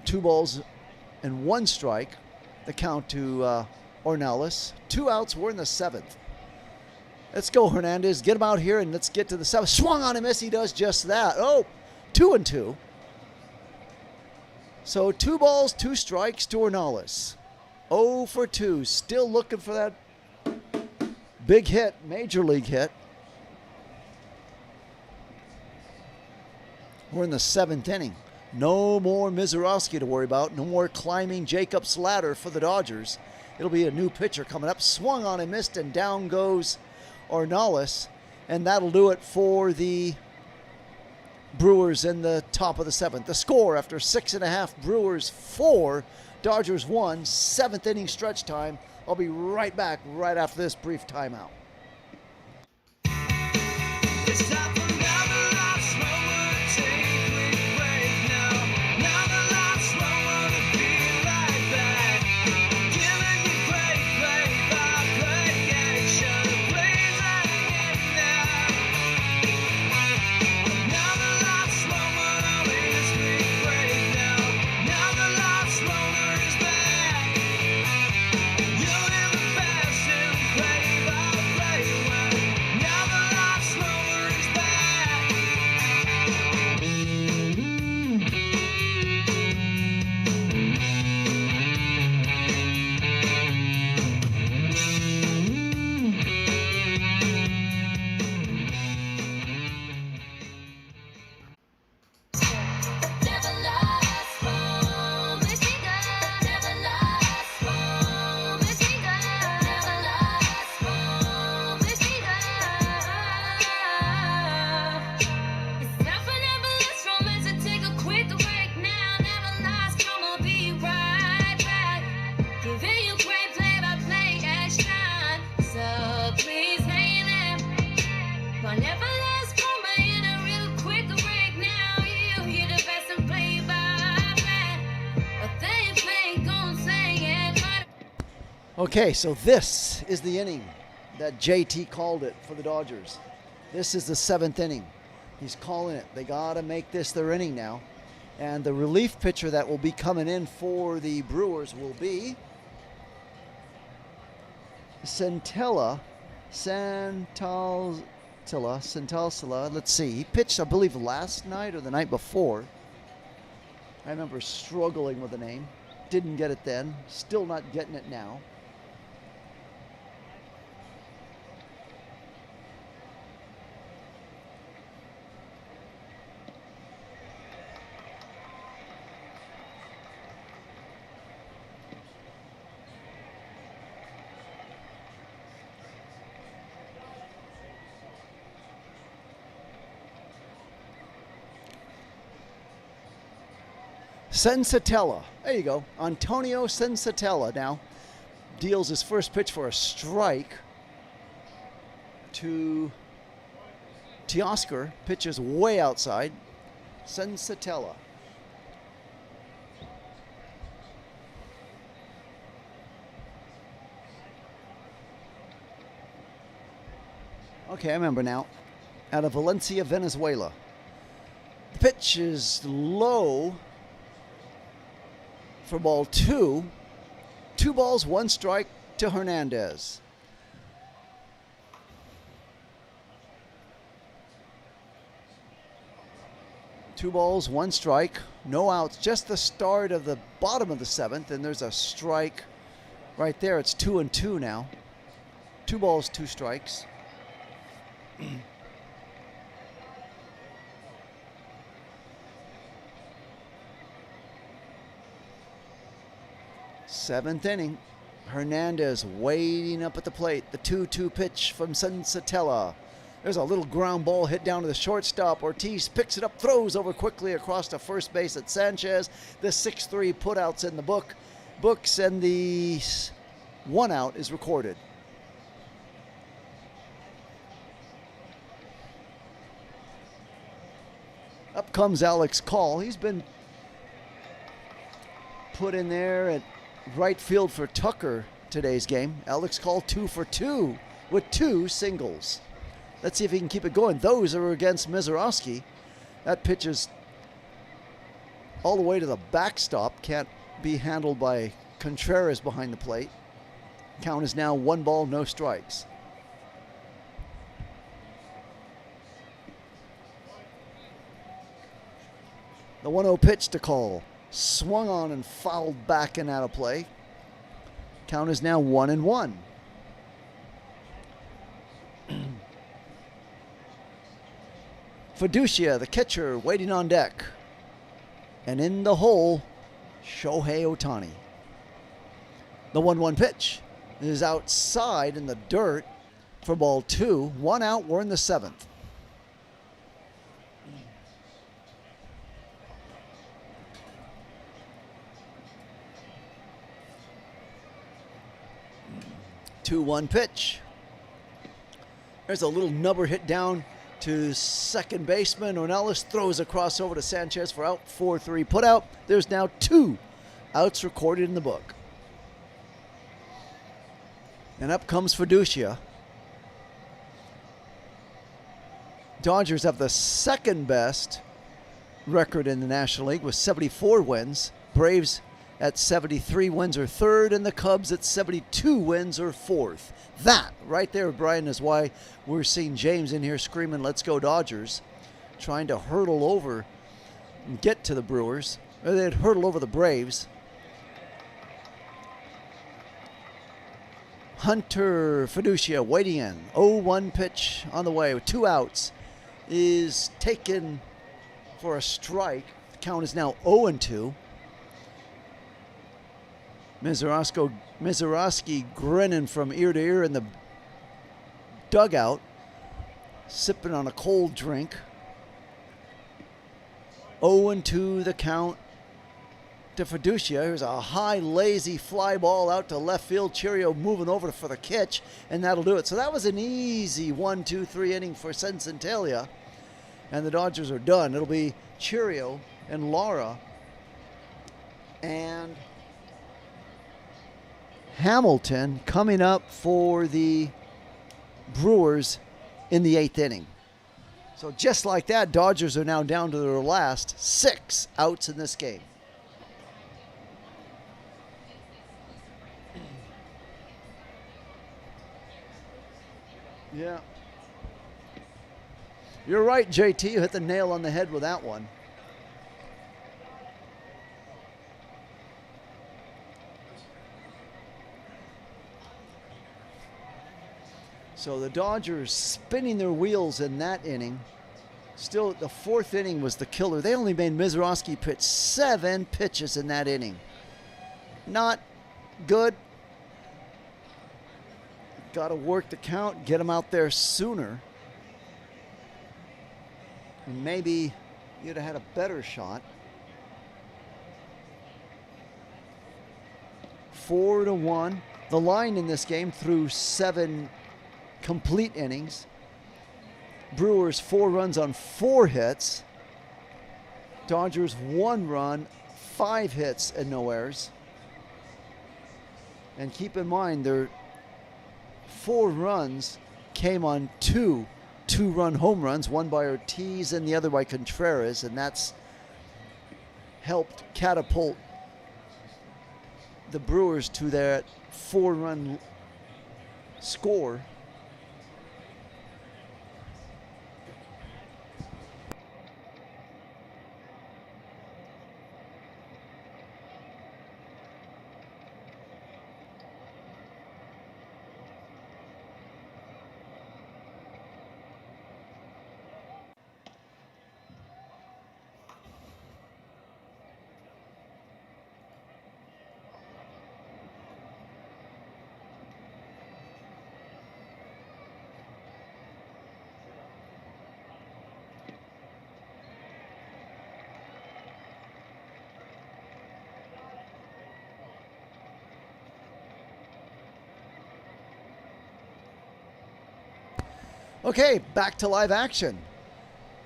2 balls and 1 strike. The count to Ornelas. 2 outs. We're in the 7th. Let's go, Hernandez. Get him out here and let's get to the 7th. Swung on and miss. He does just that. Oh, 2-2. So 2 balls, 2 strikes to Ornelas. 0 for 2. Still looking for that big hit, major league hit. We're in the 7th inning. No more Mizorowski to worry about. No more climbing Jacob's ladder for the Dodgers. It'll be a new pitcher coming up. Swung on and missed, and down goes Ornelas. And that'll do it for the Brewers in the top of the 7th. The score after 6.5, Brewers 4, Dodgers 1, 7th inning stretch time. I'll be right back right after this brief timeout. Okay, so this is the inning that JT called it for the Dodgers. This is the 7th inning. He's calling it. They got to make this their inning now. And the relief pitcher that will be coming in for the Brewers will be Santalcila. Let's see. He pitched, I believe, last night or the night before. I remember struggling with the name. Didn't get it then. Still not getting it now. Sensatella. There you go. Antonio Sensatella now deals his first pitch for a strike to Teoscar. Pitches way outside. Sensatella. Okay, I remember now. Out of Valencia, Venezuela. The pitch is low for ball 2. 2 balls, 1 strike to Hernandez. Two balls, 1 strike, no outs. Just the start of the bottom of the 7th, and there's a strike right there. It's 2-2 now. 2 balls, 2 strikes. 7th inning. Hernandez waiting up at the plate. The 2-2 pitch from Sensatella. There's a little ground ball hit down to the shortstop. Ortiz picks it up, throws over quickly across to first base at Sanchez. The 6-3 putouts in the books, and the 1 out is recorded. Up comes Alex Call. He's been put in there at right field for Tucker today's game. Alex Call 2 for 2 with 2 singles. Let's see if he can keep it going. Those are against Mizorowski. That pitch is all the way to the backstop. Can't be handled by Contreras behind the plate. Count is now 1 ball, no strikes. The 1-0 pitch to call. Swung on and fouled back and out of play. Count is now 1-1. Fiducia, the catcher, waiting on deck. And in the hole, Shohei Ohtani. The 1-1 pitch is outside in the dirt for ball 2. 1 out, we're in the 7th. Two-one pitch. There's a little nubber hit down to second baseman. Ornelas throws a crossover to Sanchez for out. 4-3 put out. There's now 2 outs recorded in the book. And up comes Fiducia. Dodgers have the second best record in the National League with 74 wins. Braves at 73 wins are third, and the Cubs at 72 wins are fourth. That right there, Brian, is why we're seeing James in here screaming, "Let's go Dodgers," trying to hurdle over and get to the Brewers. Or they'd hurdle over the Braves. Hunter Fiducia waiting in. 0-1 pitch on the way with 2 outs. Is taken for a strike. The count is now 0-2. Mizorowski grinning from ear to ear in the dugout, sipping on a cold drink. 0-2 the count to Fiducia. Here's a high, lazy fly ball out to left field. Cheerio moving over for the catch, and that'll do it. So that was an easy 1-2-3 inning for Senzantalia, and the Dodgers are done. It'll be Cheerio and Lara and Hamilton coming up for the Brewers in the 8th inning. So just like that, Dodgers are now down to their last 6 outs in this game. Yeah. You're right, JT. You hit the nail on the head with that one. So the Dodgers spinning their wheels in that inning. Still, the 4th inning was the killer. They only made Mizorowski pitch 7 pitches in that inning. Not good. Got to work the count, get him out there sooner. And maybe you'd have had a better shot. 4-1. The line in this game through 7 complete innings. Brewers 4 runs on 4 hits. Dodgers 1 run, 5 hits and no errors. And keep in mind their 4 runs came on 2 2-run home runs, one by Ortiz and the other by Contreras, and that's helped catapult the Brewers to that 4-run score. Okay, back to live action.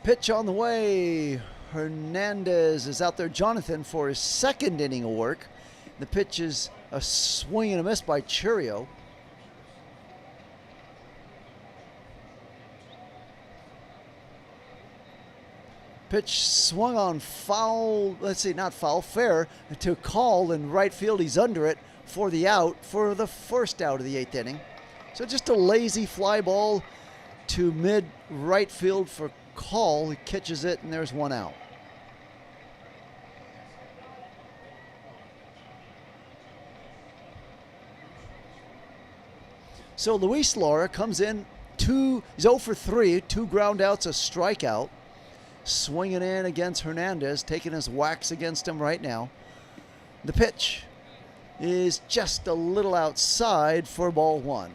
Pitch on the way. Hernandez is out there. Jonathan for his 2nd inning of work. The pitch is a swing and a miss by Cheerio. Pitch swung on foul, let's see, not foul, fair to Call in right field. He's under it for the out, for the first out of the 8th inning. So just a lazy fly ball to mid right field for Call. He catches it, and there's one out. So Luis Lara comes in, he's 0 for 3, 2 ground outs, a strikeout. Swinging in against Hernandez, taking his whacks against him right now. The pitch is just a little outside for ball 1.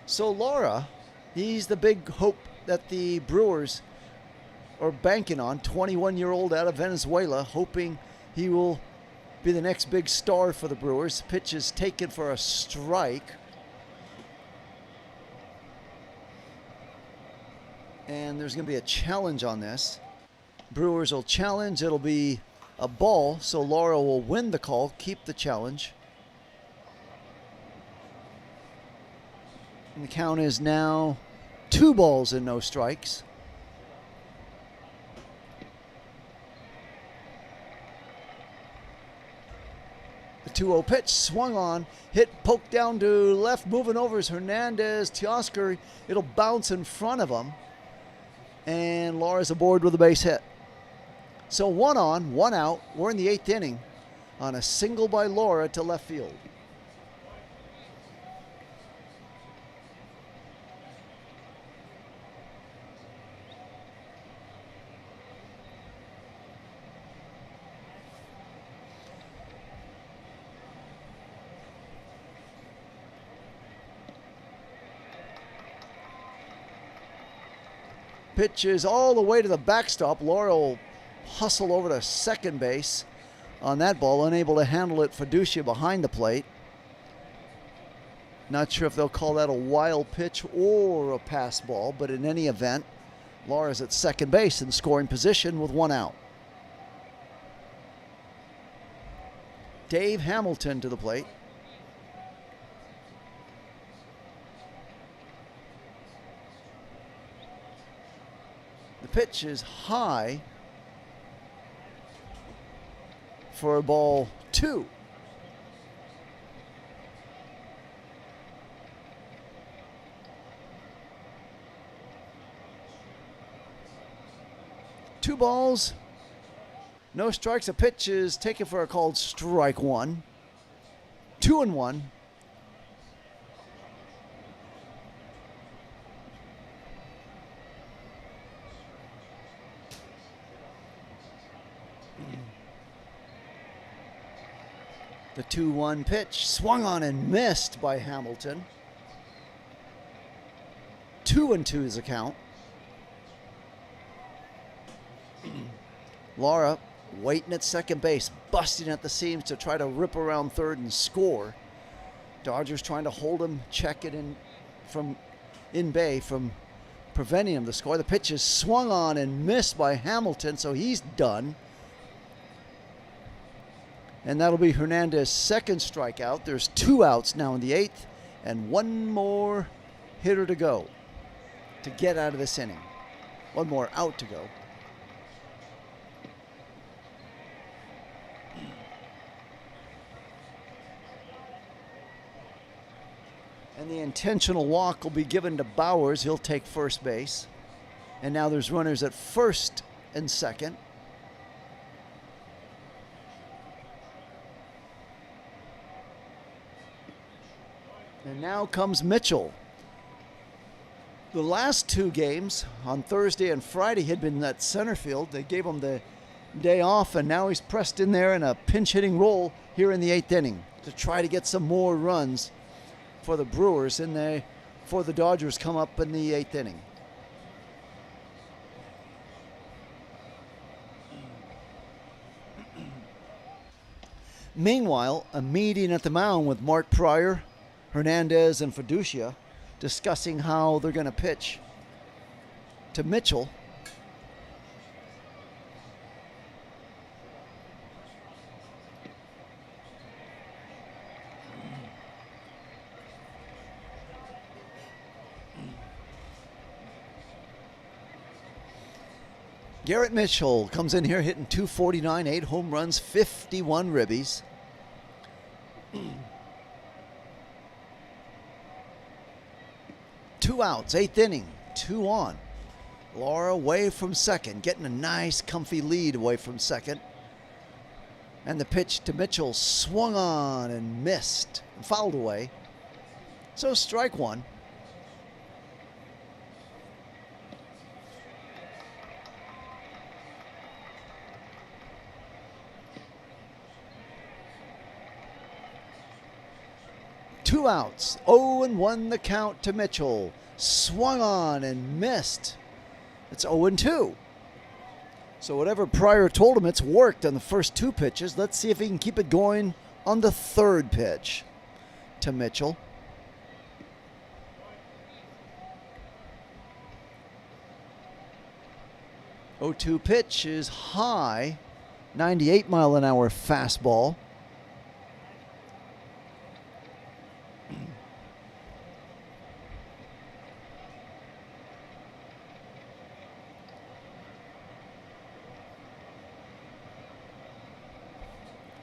So Lara, he's the big hope that the Brewers are banking on. 21-year-old out of Venezuela, hoping he will be the next big star for the Brewers. Pitch is taken for a strike. And there's going to be a challenge on this. Brewers will challenge. It'll be a ball, so Lara will win the call, keep the challenge. And the count is now 2 balls and no strikes. The 2-0 pitch swung on, hit, poked down to left, moving over is Hernandez. Teoscar, it'll bounce in front of him. And Lara's aboard with a base hit. So 1 on, 1 out. We're in the 8th inning on a single by Lara to left field. Pitch is all the way to the backstop. Lara will hustle over to second base on that ball, unable to handle it. Fiducia behind the plate. Not sure if they'll call that a wild pitch or a pass ball, but in any event, Lara's at second base in scoring position with 1 out. Dave Hamilton to the plate. The pitch is high for ball 2. Two balls, no strikes. A pitch is taken for a called strike 1. 2-1. The 2-1 pitch swung on and missed by Hamilton. 2-2 is the count. Lara waiting at second base, busting at the seams to try to rip around third and score. Dodgers trying to hold him, check it in from in bay from preventing him to score. The pitch is swung on and missed by Hamilton, so he's done. And that'll be Hernandez's second strikeout. There's 2 outs now in the 8th, and 1 more hitter to go to get out of this inning. 1 more out to go. And the intentional walk will be given to Bowers. He'll take first base. And now there's runners at first and second. And now comes Mitchell. The last 2 games on Thursday and Friday had been at center field. They gave him the day off, and now he's pressed in there in a pinch hitting role here in the 8th inning to try to get some more runs for the Brewers, and for the Dodgers come up in the 8th inning. Meanwhile, a meeting at the mound with Mark Pryor, Hernandez, and Fiducia discussing how they're going to pitch to Mitchell. Garrett Mitchell comes in here hitting .249, 8 home runs, 51 ribbies. Two outs, 8th inning, 2 on. Laura away from second, getting a nice comfy lead away from second. And the pitch to Mitchell swung on and missed, and fouled away. So strike one. Two outs, 0-1 the count to Mitchell. Swung on and missed. It's 0-2. So whatever Pryor told him, it's worked on the first 2 pitches. Let's see if he can keep it going on the 3rd pitch to Mitchell. .02 pitch is high, 98-mile-an-hour fastball.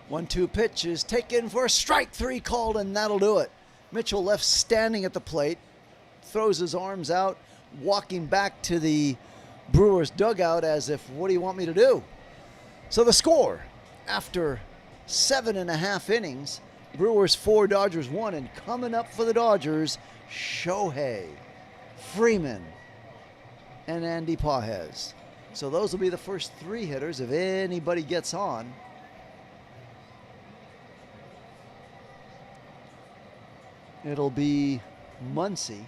One-two pitch is taken for strike 3 called, and that'll do it. Mitchell left standing at the plate, throws his arms out, walking back to the Brewers dugout as if, what do you want me to do? So the score, after 7.5 innings, Brewers 4, Dodgers 1, and coming up for the Dodgers, Shohei, Freeman, and Andy Pages. So those will be the first 3 hitters if anybody gets on. It'll be Muncy.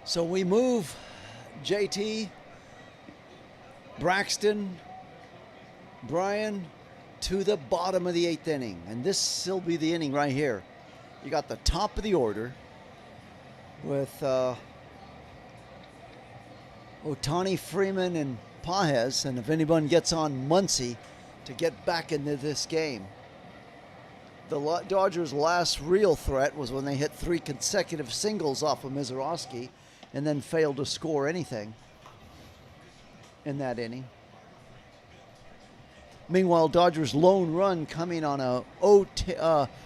So we move JT, Braxton, Brian to the bottom of the 8th inning. And this will be the inning right here. You got the top of the order with Ohtani, Freeman, and Pages. And if anyone gets on, Muncy to get back into this game. The Dodgers' last real threat was when they hit 3 consecutive singles off of Mizorowski and then failed to score anything in that inning. Meanwhile, Dodgers' lone run coming on a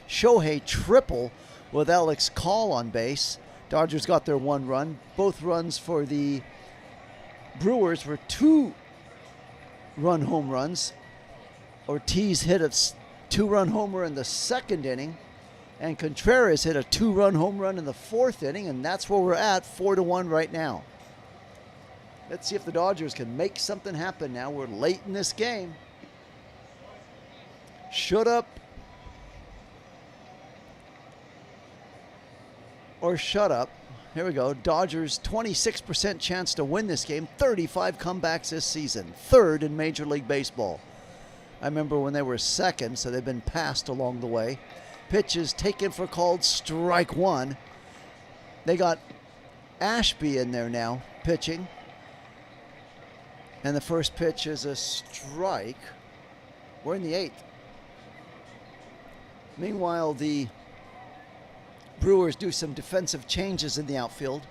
Shohei triple with Alex Call on base. Dodgers got their 1 run. Both runs for the Brewers were 2-run home runs. Ortiz hit a 2-run homer in the 2nd inning, and Contreras hit a 2-run home run in the 4th inning, and that's where we're at, 4-1 right now. Let's see if the Dodgers can make something happen now. We're late in this game. Shut up or shut up. Here we go. Dodgers 26% chance to win this game, 35 comebacks this season, 3rd in Major League Baseball. I remember when they were 2nd, so they've been passed along the way. Pitch is taken for called strike 1. They got Ashby in there now pitching. And the first pitch is a strike. We're in the 8th. Meanwhile, the Brewers do some defensive changes in the outfield.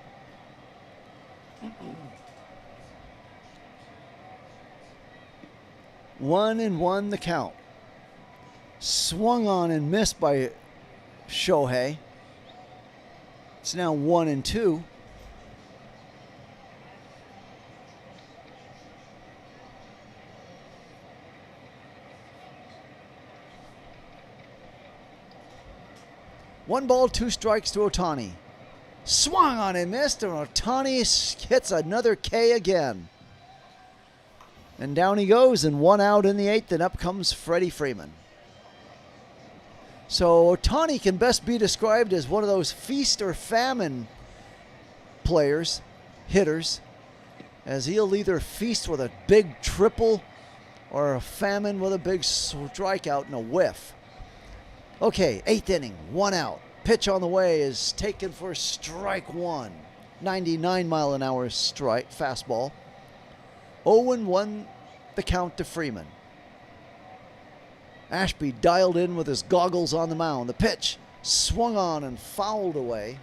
1-1 the count. Swung on and missed by Shohei. It's now 1-2. One ball, 2 strikes to Ohtani. Swung on and missed, and Ohtani hits another K again. And down he goes, and 1 out in the 8th, and up comes Freddie Freeman. So Ohtani can best be described as one of those feast or famine players, hitters, as he'll either feast with a big triple or a famine with a big strikeout and a whiff. Okay, 8th inning, 1 out. Pitch on the way is taken for strike 1. 99-mile-an-hour strike, fastball. 0-1 the count to Freeman. Ashby dialed in with his goggles on the mound. The pitch swung on and fouled away.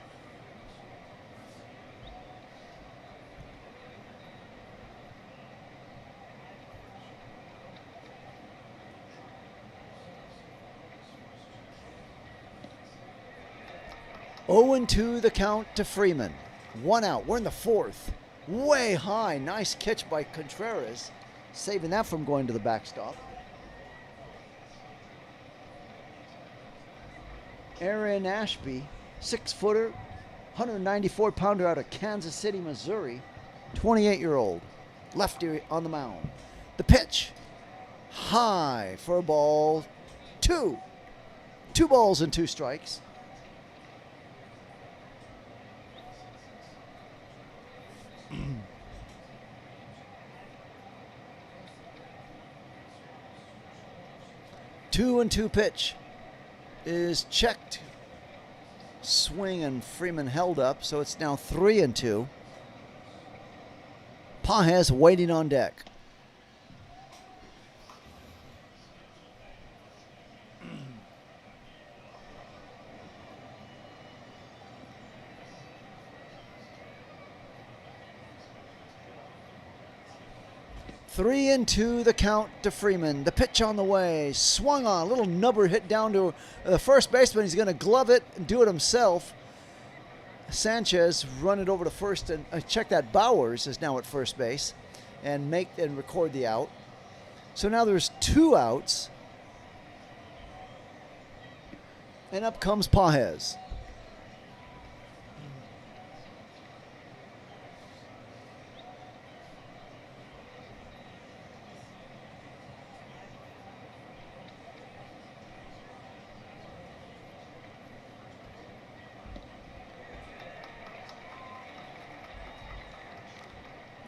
Oh and 2 the count to Freeman. 1 out. We're in the 4th. Way high. Nice catch by Contreras, saving that from going to the backstop. Aaron Ashby, 6-footer, 194-pounder out of Kansas City, Missouri, 28-year-old, lefty on the mound. The pitch, high for a ball, 2. 2 balls and 2 strikes. Two and 2 pitch is checked. Swing, and Freeman held up, so it's now 3 and 2. Pages waiting on deck. Three and 2 the count to Freeman. The pitch on the way, swung on, a little nubber hit down to the first baseman. He's going to glove it and do it himself. Sanchez run it over to first, and check that. Bowers is now at first base and record the out. So now there's 2 outs, and up comes Pages.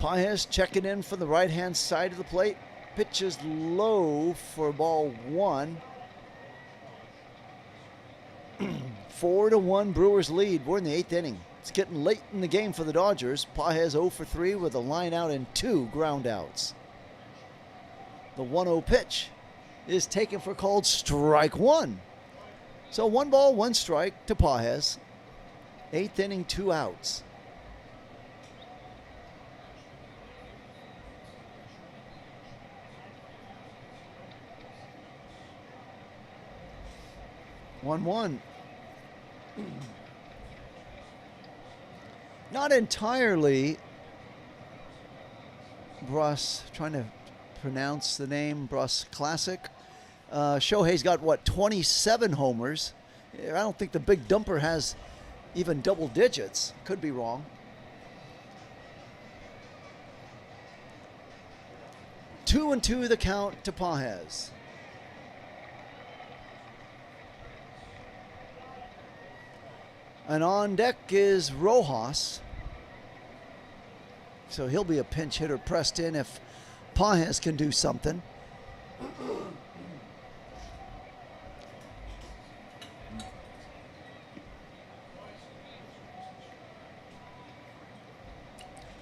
Pages checking in from the right-hand side of the plate. Pitches low for ball 1. 4-1 Brewers lead. We're in the 8th inning. It's getting late in the game for the Dodgers. Pages 0 for 3 with a line out and 2 ground outs. The 1-0 pitch is taken for called strike 1. So 1 ball, 1 strike to Pages. 8th inning, 2 outs. One. Not entirely. Brus, trying to pronounce the name, Brus Classic. Shohei's got, 27 homers. I don't think the big dumper has even double digits. Could be wrong. 2 and 2 the count to Pages. And on deck is Rojas. So he'll be a pinch hitter pressed in if Pages can do something.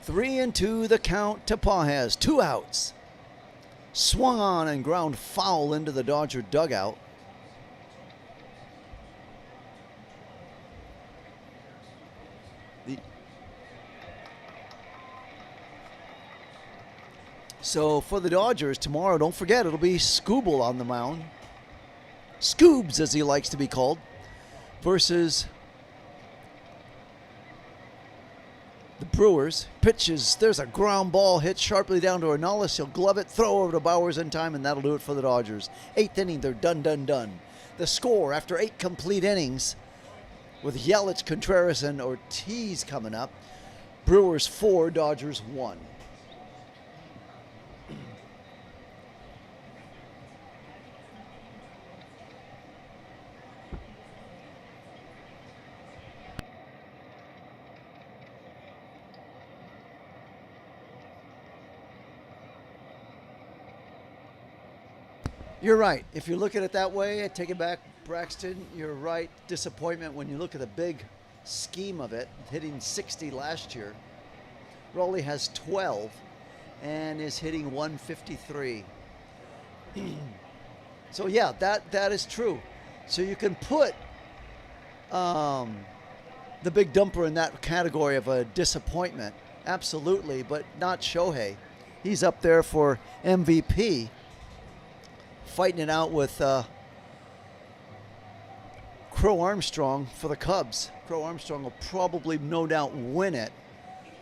Three and 2 the count to Pages. 2 outs. Swung on and ground foul into the Dodger dugout. So for the Dodgers tomorrow, don't forget, it'll be Skubal on the mound. Scoobs, as he likes to be called, versus the Brewers. Pitches, there's a ground ball hit sharply down to Ornelas. He'll glove it, throw over to Bowers in time, and that'll do it for the Dodgers. 8th inning, they're done. The score after 8 complete innings, with Yelich, Contreras, and Ortiz coming up. Brewers 4, Dodgers 1. You're right. If you look at it that way, I take it back, Braxton. You're right. Disappointment when you look at the big scheme of it, hitting 60 last year. Rowley has 12 and is hitting 153. So yeah, that is true. So you can put the big dumper in that category of a disappointment, absolutely, but not Shohei. He's up there for MVP, fighting it out with Crow Armstrong for the Cubs. Crow Armstrong will probably, no doubt, win it.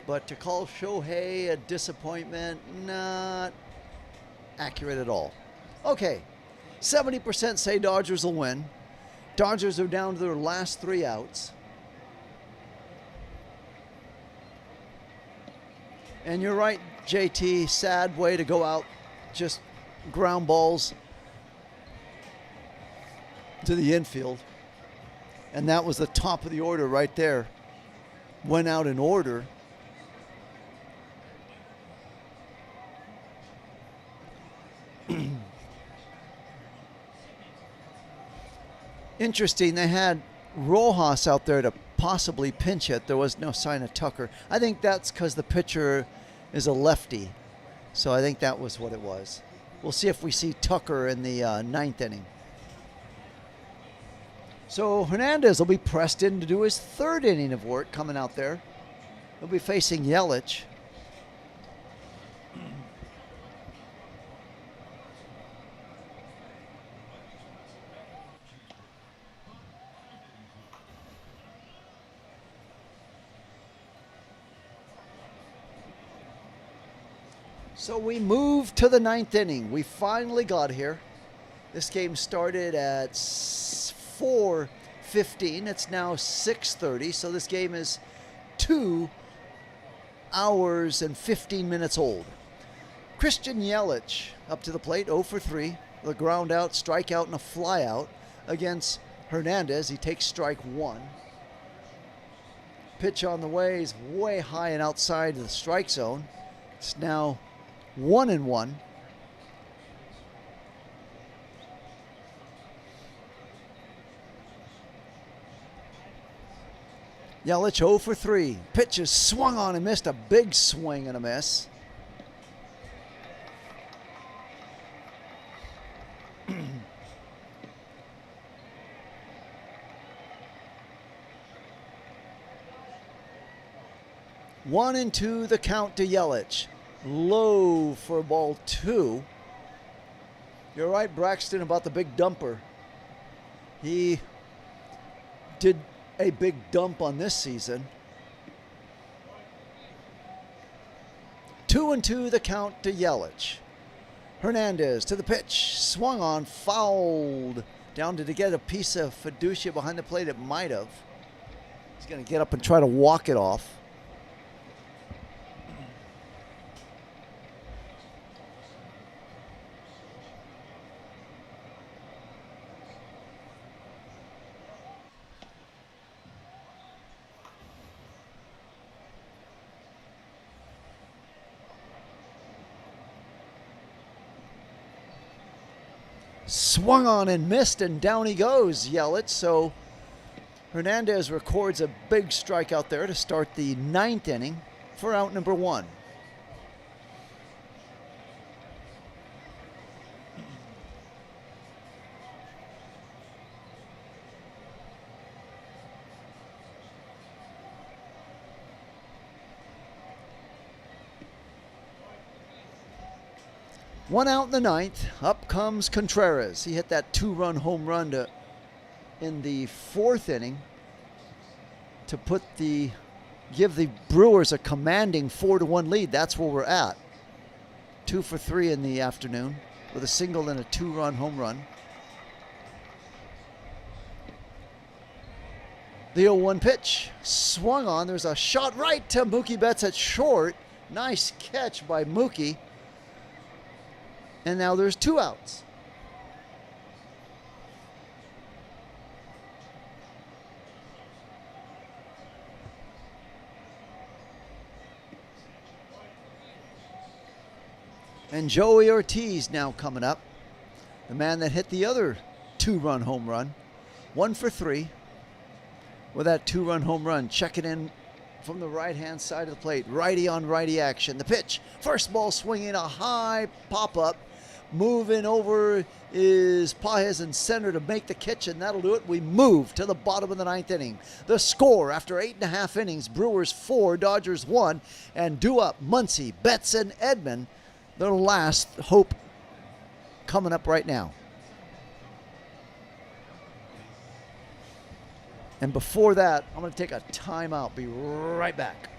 But to call Shohei a disappointment, not accurate at all. Okay, 70% say Dodgers will win. Dodgers are down to their last 3 outs. And you're right, JT, sad way to go out. Just ground balls to the infield. And that was the top of the order right there. Went out in order. Interesting, they had Rojas out there to possibly pinch it. There was no sign of Tucker. I think that's because the pitcher is a lefty. So I think that was what it was. We'll see if we see Tucker in the 9th inning. So Hernandez will be pressed in to do his 3rd inning of work coming out there. He'll be facing Yelich. So we move to the 9th inning. We finally got here. This game started at 4:15. It's now 6:30. So this game is 2 hours and 15 minutes old. Christian Yelich up to the plate, 0 for 3. The ground out, strikeout, and a flyout against Hernandez. He takes strike 1. Pitch on the way is way high and outside of the strike zone. It's now 1-1. Yelich 0 for 3. Pitch is swung on and missed. A big swing and a miss. One and two, the count to Yelich. Low for ball 2. You're right, Braxton, about the big dumper. He did a big dump on this season. 2-2, the count to Yelich. Hernandez to the pitch, swung on, fouled. Down to get a piece of fiducia behind the plate, it might have. He's going to get up and try to walk it off. Swung on and missed, and down he goes, Yelich. So Hernandez records a big strikeout there to start the 9th inning for out number 1. One out in the 9th. Up comes Contreras. He hit that 2-run home run in the 4th inning to give the Brewers a commanding 4-1 lead. That's where we're at. 2 for 3 in the afternoon with a single and a 2-run home run. The 0-1 pitch swung on. There's a shot right to Mookie Betts at short. Nice catch by Mookie. And now there's 2 outs. And Joey Ortiz now coming up. the man that hit the other 2-run home run. 1 for 3 with that 2-run home run. Check it in from the right-hand side of the plate. Righty on righty action. The pitch. First ball swinging, a high pop-up. Moving over is Pages in center to make the catch, and that'll do it. We move to the bottom of the 9th inning. The score after 8.5 innings, Brewers 4, Dodgers 1, and due up Muncy, Betts, and Edman, their last hope coming up right now. And before that, I'm going to take a timeout. Be right back.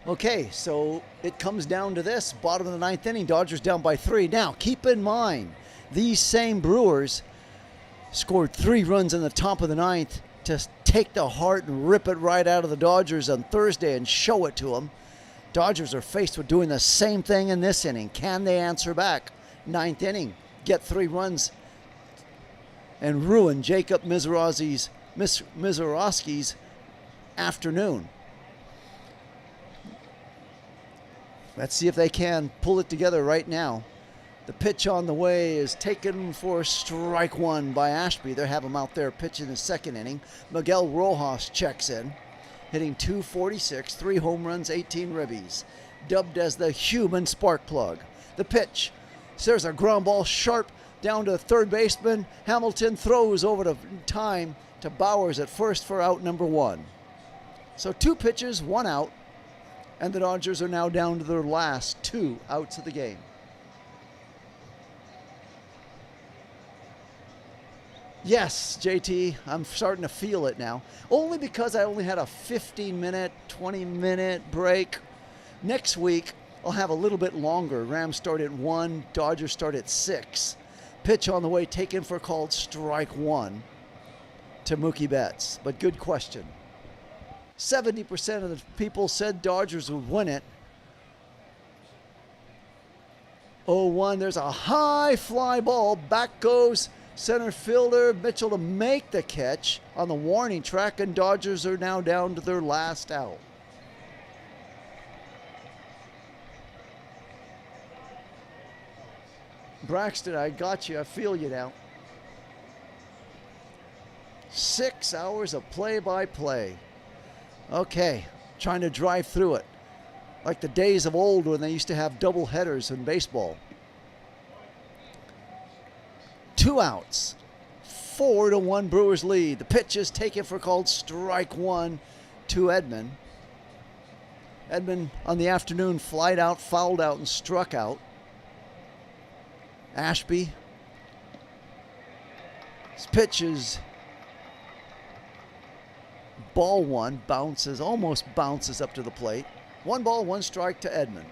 Okay, so it comes down to this. Bottom of the 9th inning, Dodgers down by 3. Now, keep in mind, these same Brewers scored 3 runs in the top of the 9th to take the heart and rip it right out of the Dodgers on Thursday and show it to them. Dodgers are faced with doing the same thing in this inning. Can they answer back? 9th inning, get 3 runs and ruin Jacob Misiorowski's afternoon. Let's see if they can pull it together right now. The pitch on the way is taken for strike 1 by Ashby. They have him out there pitching the 2nd inning. Miguel Rojas checks in, hitting .246, 3 home runs, 18 ribbies. Dubbed as the human spark plug. The pitch. There's a ground ball sharp down to third baseman. Hamilton throws over to time to Bowers at first for out number 1. So 2 pitches, 1 out. And the Dodgers are now down to their last 2 outs of the game. Yes, JT, I'm starting to feel it now. Only because I only had a 15-minute, 20-minute break. Next week, I'll have a little bit longer. Rams start at 1, Dodgers start at 6. Pitch on the way taken for called strike 1 to Mookie Betts. But good question. 70% of the people said Dodgers would win it. 0-1, there's a high fly ball. Back goes center fielder Mitchell to make the catch on the warning track, and Dodgers are now down to their last out. Braxton, I got you. I feel you now. 6 hours of play-by-play. Okay, trying to drive through it. Like the days of old when they used to have double headers in baseball. 2 outs. 4-1 Brewers lead. The pitch is taken for called strike 1 to Edman. Edman on the afternoon flied out, fouled out, and struck out. Ashby. His pitch is ball 1, almost bounces up to the plate. 1 ball, 1 strike to Edman.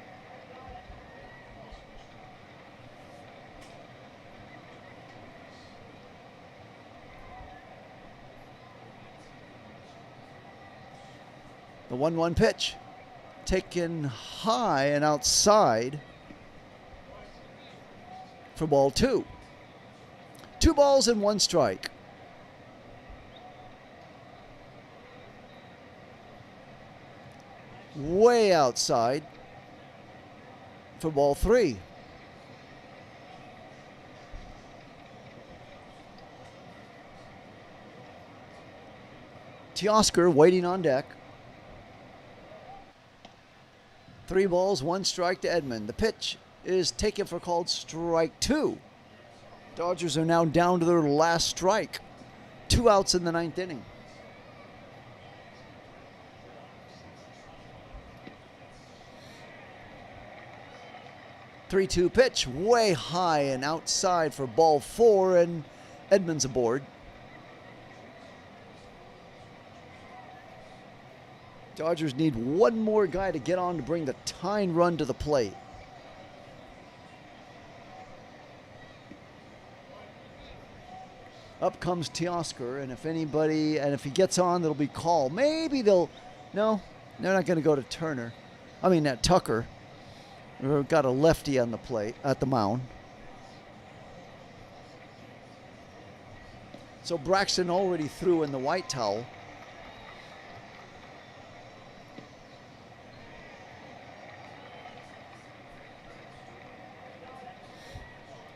The 1-1 pitch. Taken high and outside for ball 2. 2 balls and 1 strike. Way outside for ball 3. Teoscar waiting on deck. 3 balls, 1 strike to Edman. The pitch is taken for called strike 2. Dodgers are now down to their last strike. 2 outs in the 9th inning. Three-two pitch, way high and outside for ball 4, and Edman's aboard. Dodgers need one more guy to get on to bring the tying run to the plate. Up comes Teoscar, and if he gets on, it'll be called. Maybe no, they're not going to go to Tucker. We've got a lefty on the plate, at the mound. So Braxton already threw in the white towel.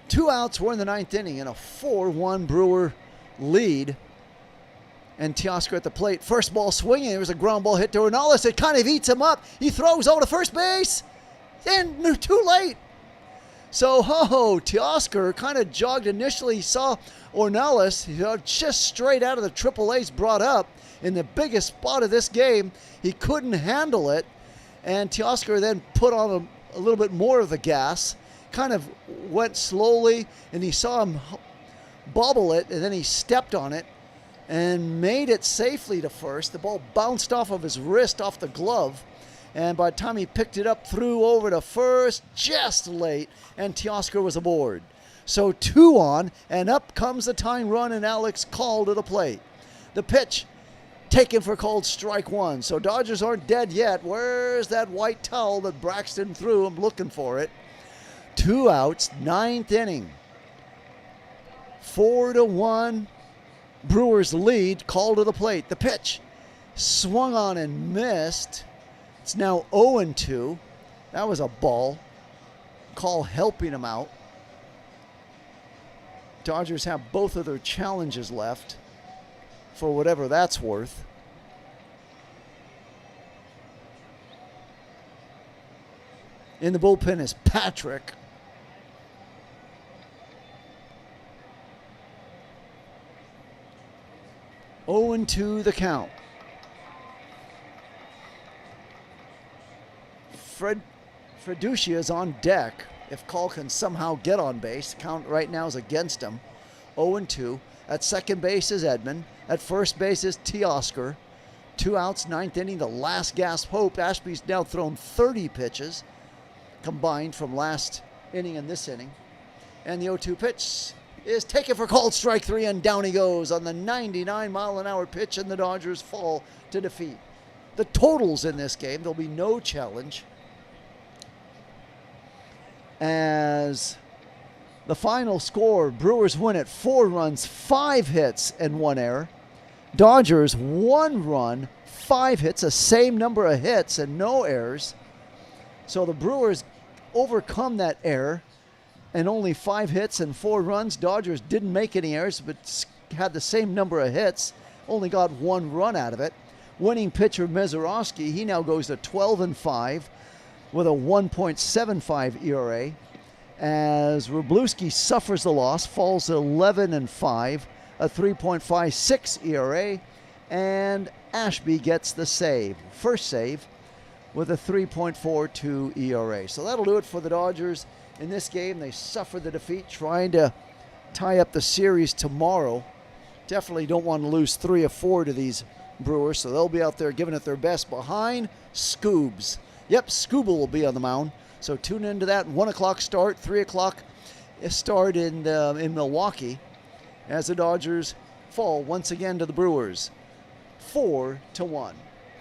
Two outs, we're in the 9th inning in a 4-1 Brewer lead. And Teoscar at the plate. First ball swinging. There was a ground ball hit to Ornelas. It kind of eats him up. He throws over to first base. And too late. So, Teoscar kind of jogged initially. He saw Ornelas just straight out of the Triple A's brought up in the biggest spot of this game. He couldn't handle it. And Teoscar then put on a little bit more of the gas. Kind of went slowly, and he saw him bobble it, and then he stepped on it and made it safely to first. The ball bounced off of his wrist, off the glove, and by the time he picked it up, threw over to first just late, and Teoscar was aboard. So 2 on, and up comes the tying run, and Alex Call to the plate. The pitch taken for called strike 1. So Dodgers aren't dead yet. Where's that white towel that Braxton threw? I'm looking for it. 2 outs, 9th inning. 4-1, Brewers lead. Call to the plate. The pitch swung on and missed. It's now 0-2. That was a ball. Call helping him out. Dodgers have both of their challenges left, for whatever that's worth. In the bullpen is Patrick. Oh, 2 the count. Freducia is on deck. If Call can somehow get on base, count right now is against him. 0-2. At second base is Edman. At first base is Teoscar. 2 outs, 9th inning, the last gasp hope. Ashby's now thrown 30 pitches combined from last inning and this inning. And the 0-2 pitch is taken for called strike 3, and down he goes on the 99-mile-an-hour pitch, and the Dodgers fall to defeat. The totals in this game, there'll be no challenge, as the final score, Brewers win it 4 runs, 5 hits, and 1 error. Dodgers 1 run, 5 hits, the same number of hits and no errors. So the Brewers overcome that error and only 5 hits and 4 runs. Dodgers didn't make any errors, but had the same number of hits, only got 1 run out of it. Winning pitcher Mizorowski, he now goes to 12-5 with a 1.75 ERA, as Wroblewski suffers the loss, falls to 11-5, a 3.56 ERA, and Ashby gets the save, first save, with a 3.42 ERA. So that'll do it for the Dodgers in this game. They suffered the defeat, trying to tie up the series tomorrow. Definitely don't want to lose 3 or 4 to these Brewers, so they'll be out there giving it their best behind Scoobs. Yep, Scooble will be on the mound, so tune into that. 1 o'clock start, 3 o'clock start in Milwaukee, as the Dodgers fall once again to the Brewers, 4-1.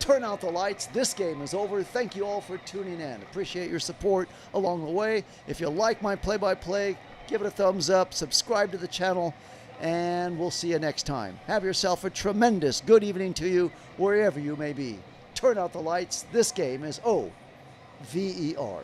turn out the lights. This game is over. Thank you all for tuning in. Appreciate your support along the way. If you like my play-by-play, give it a thumbs up, subscribe to the channel, and we'll see you next time. Have yourself a tremendous good evening to you wherever you may be. Turn out the lights. This game is over. VER.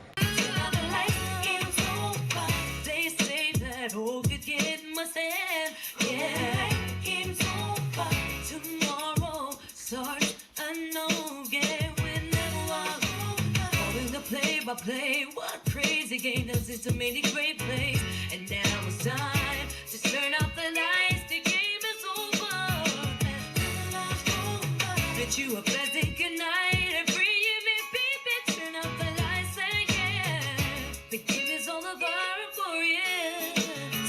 Play what crazy game does it to many great plays, and now it's time to turn out the lights. The game is over. Bid you a pleasant good night and free you may baby. Turn out the lights again. The game is all over for you.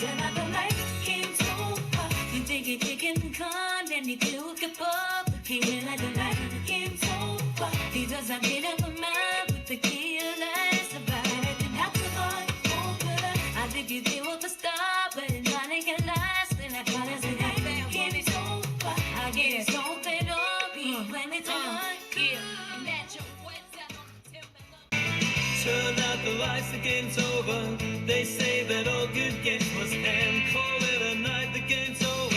Turn out the lights, game's over. You think you can come and you do get up. The game and I don't like the game's over. He doesn't get up a man with the key. You deal with the stop, but nothing can last. Then I can't say that game is over. I get it, don't they know me when it's on. Turn out the lights, the game's over. They say that all good games must end. Call it a night, the game's over.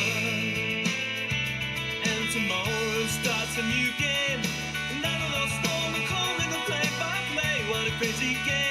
And tomorrow starts a new game. Never lost all the calling the play by play. What a crazy game.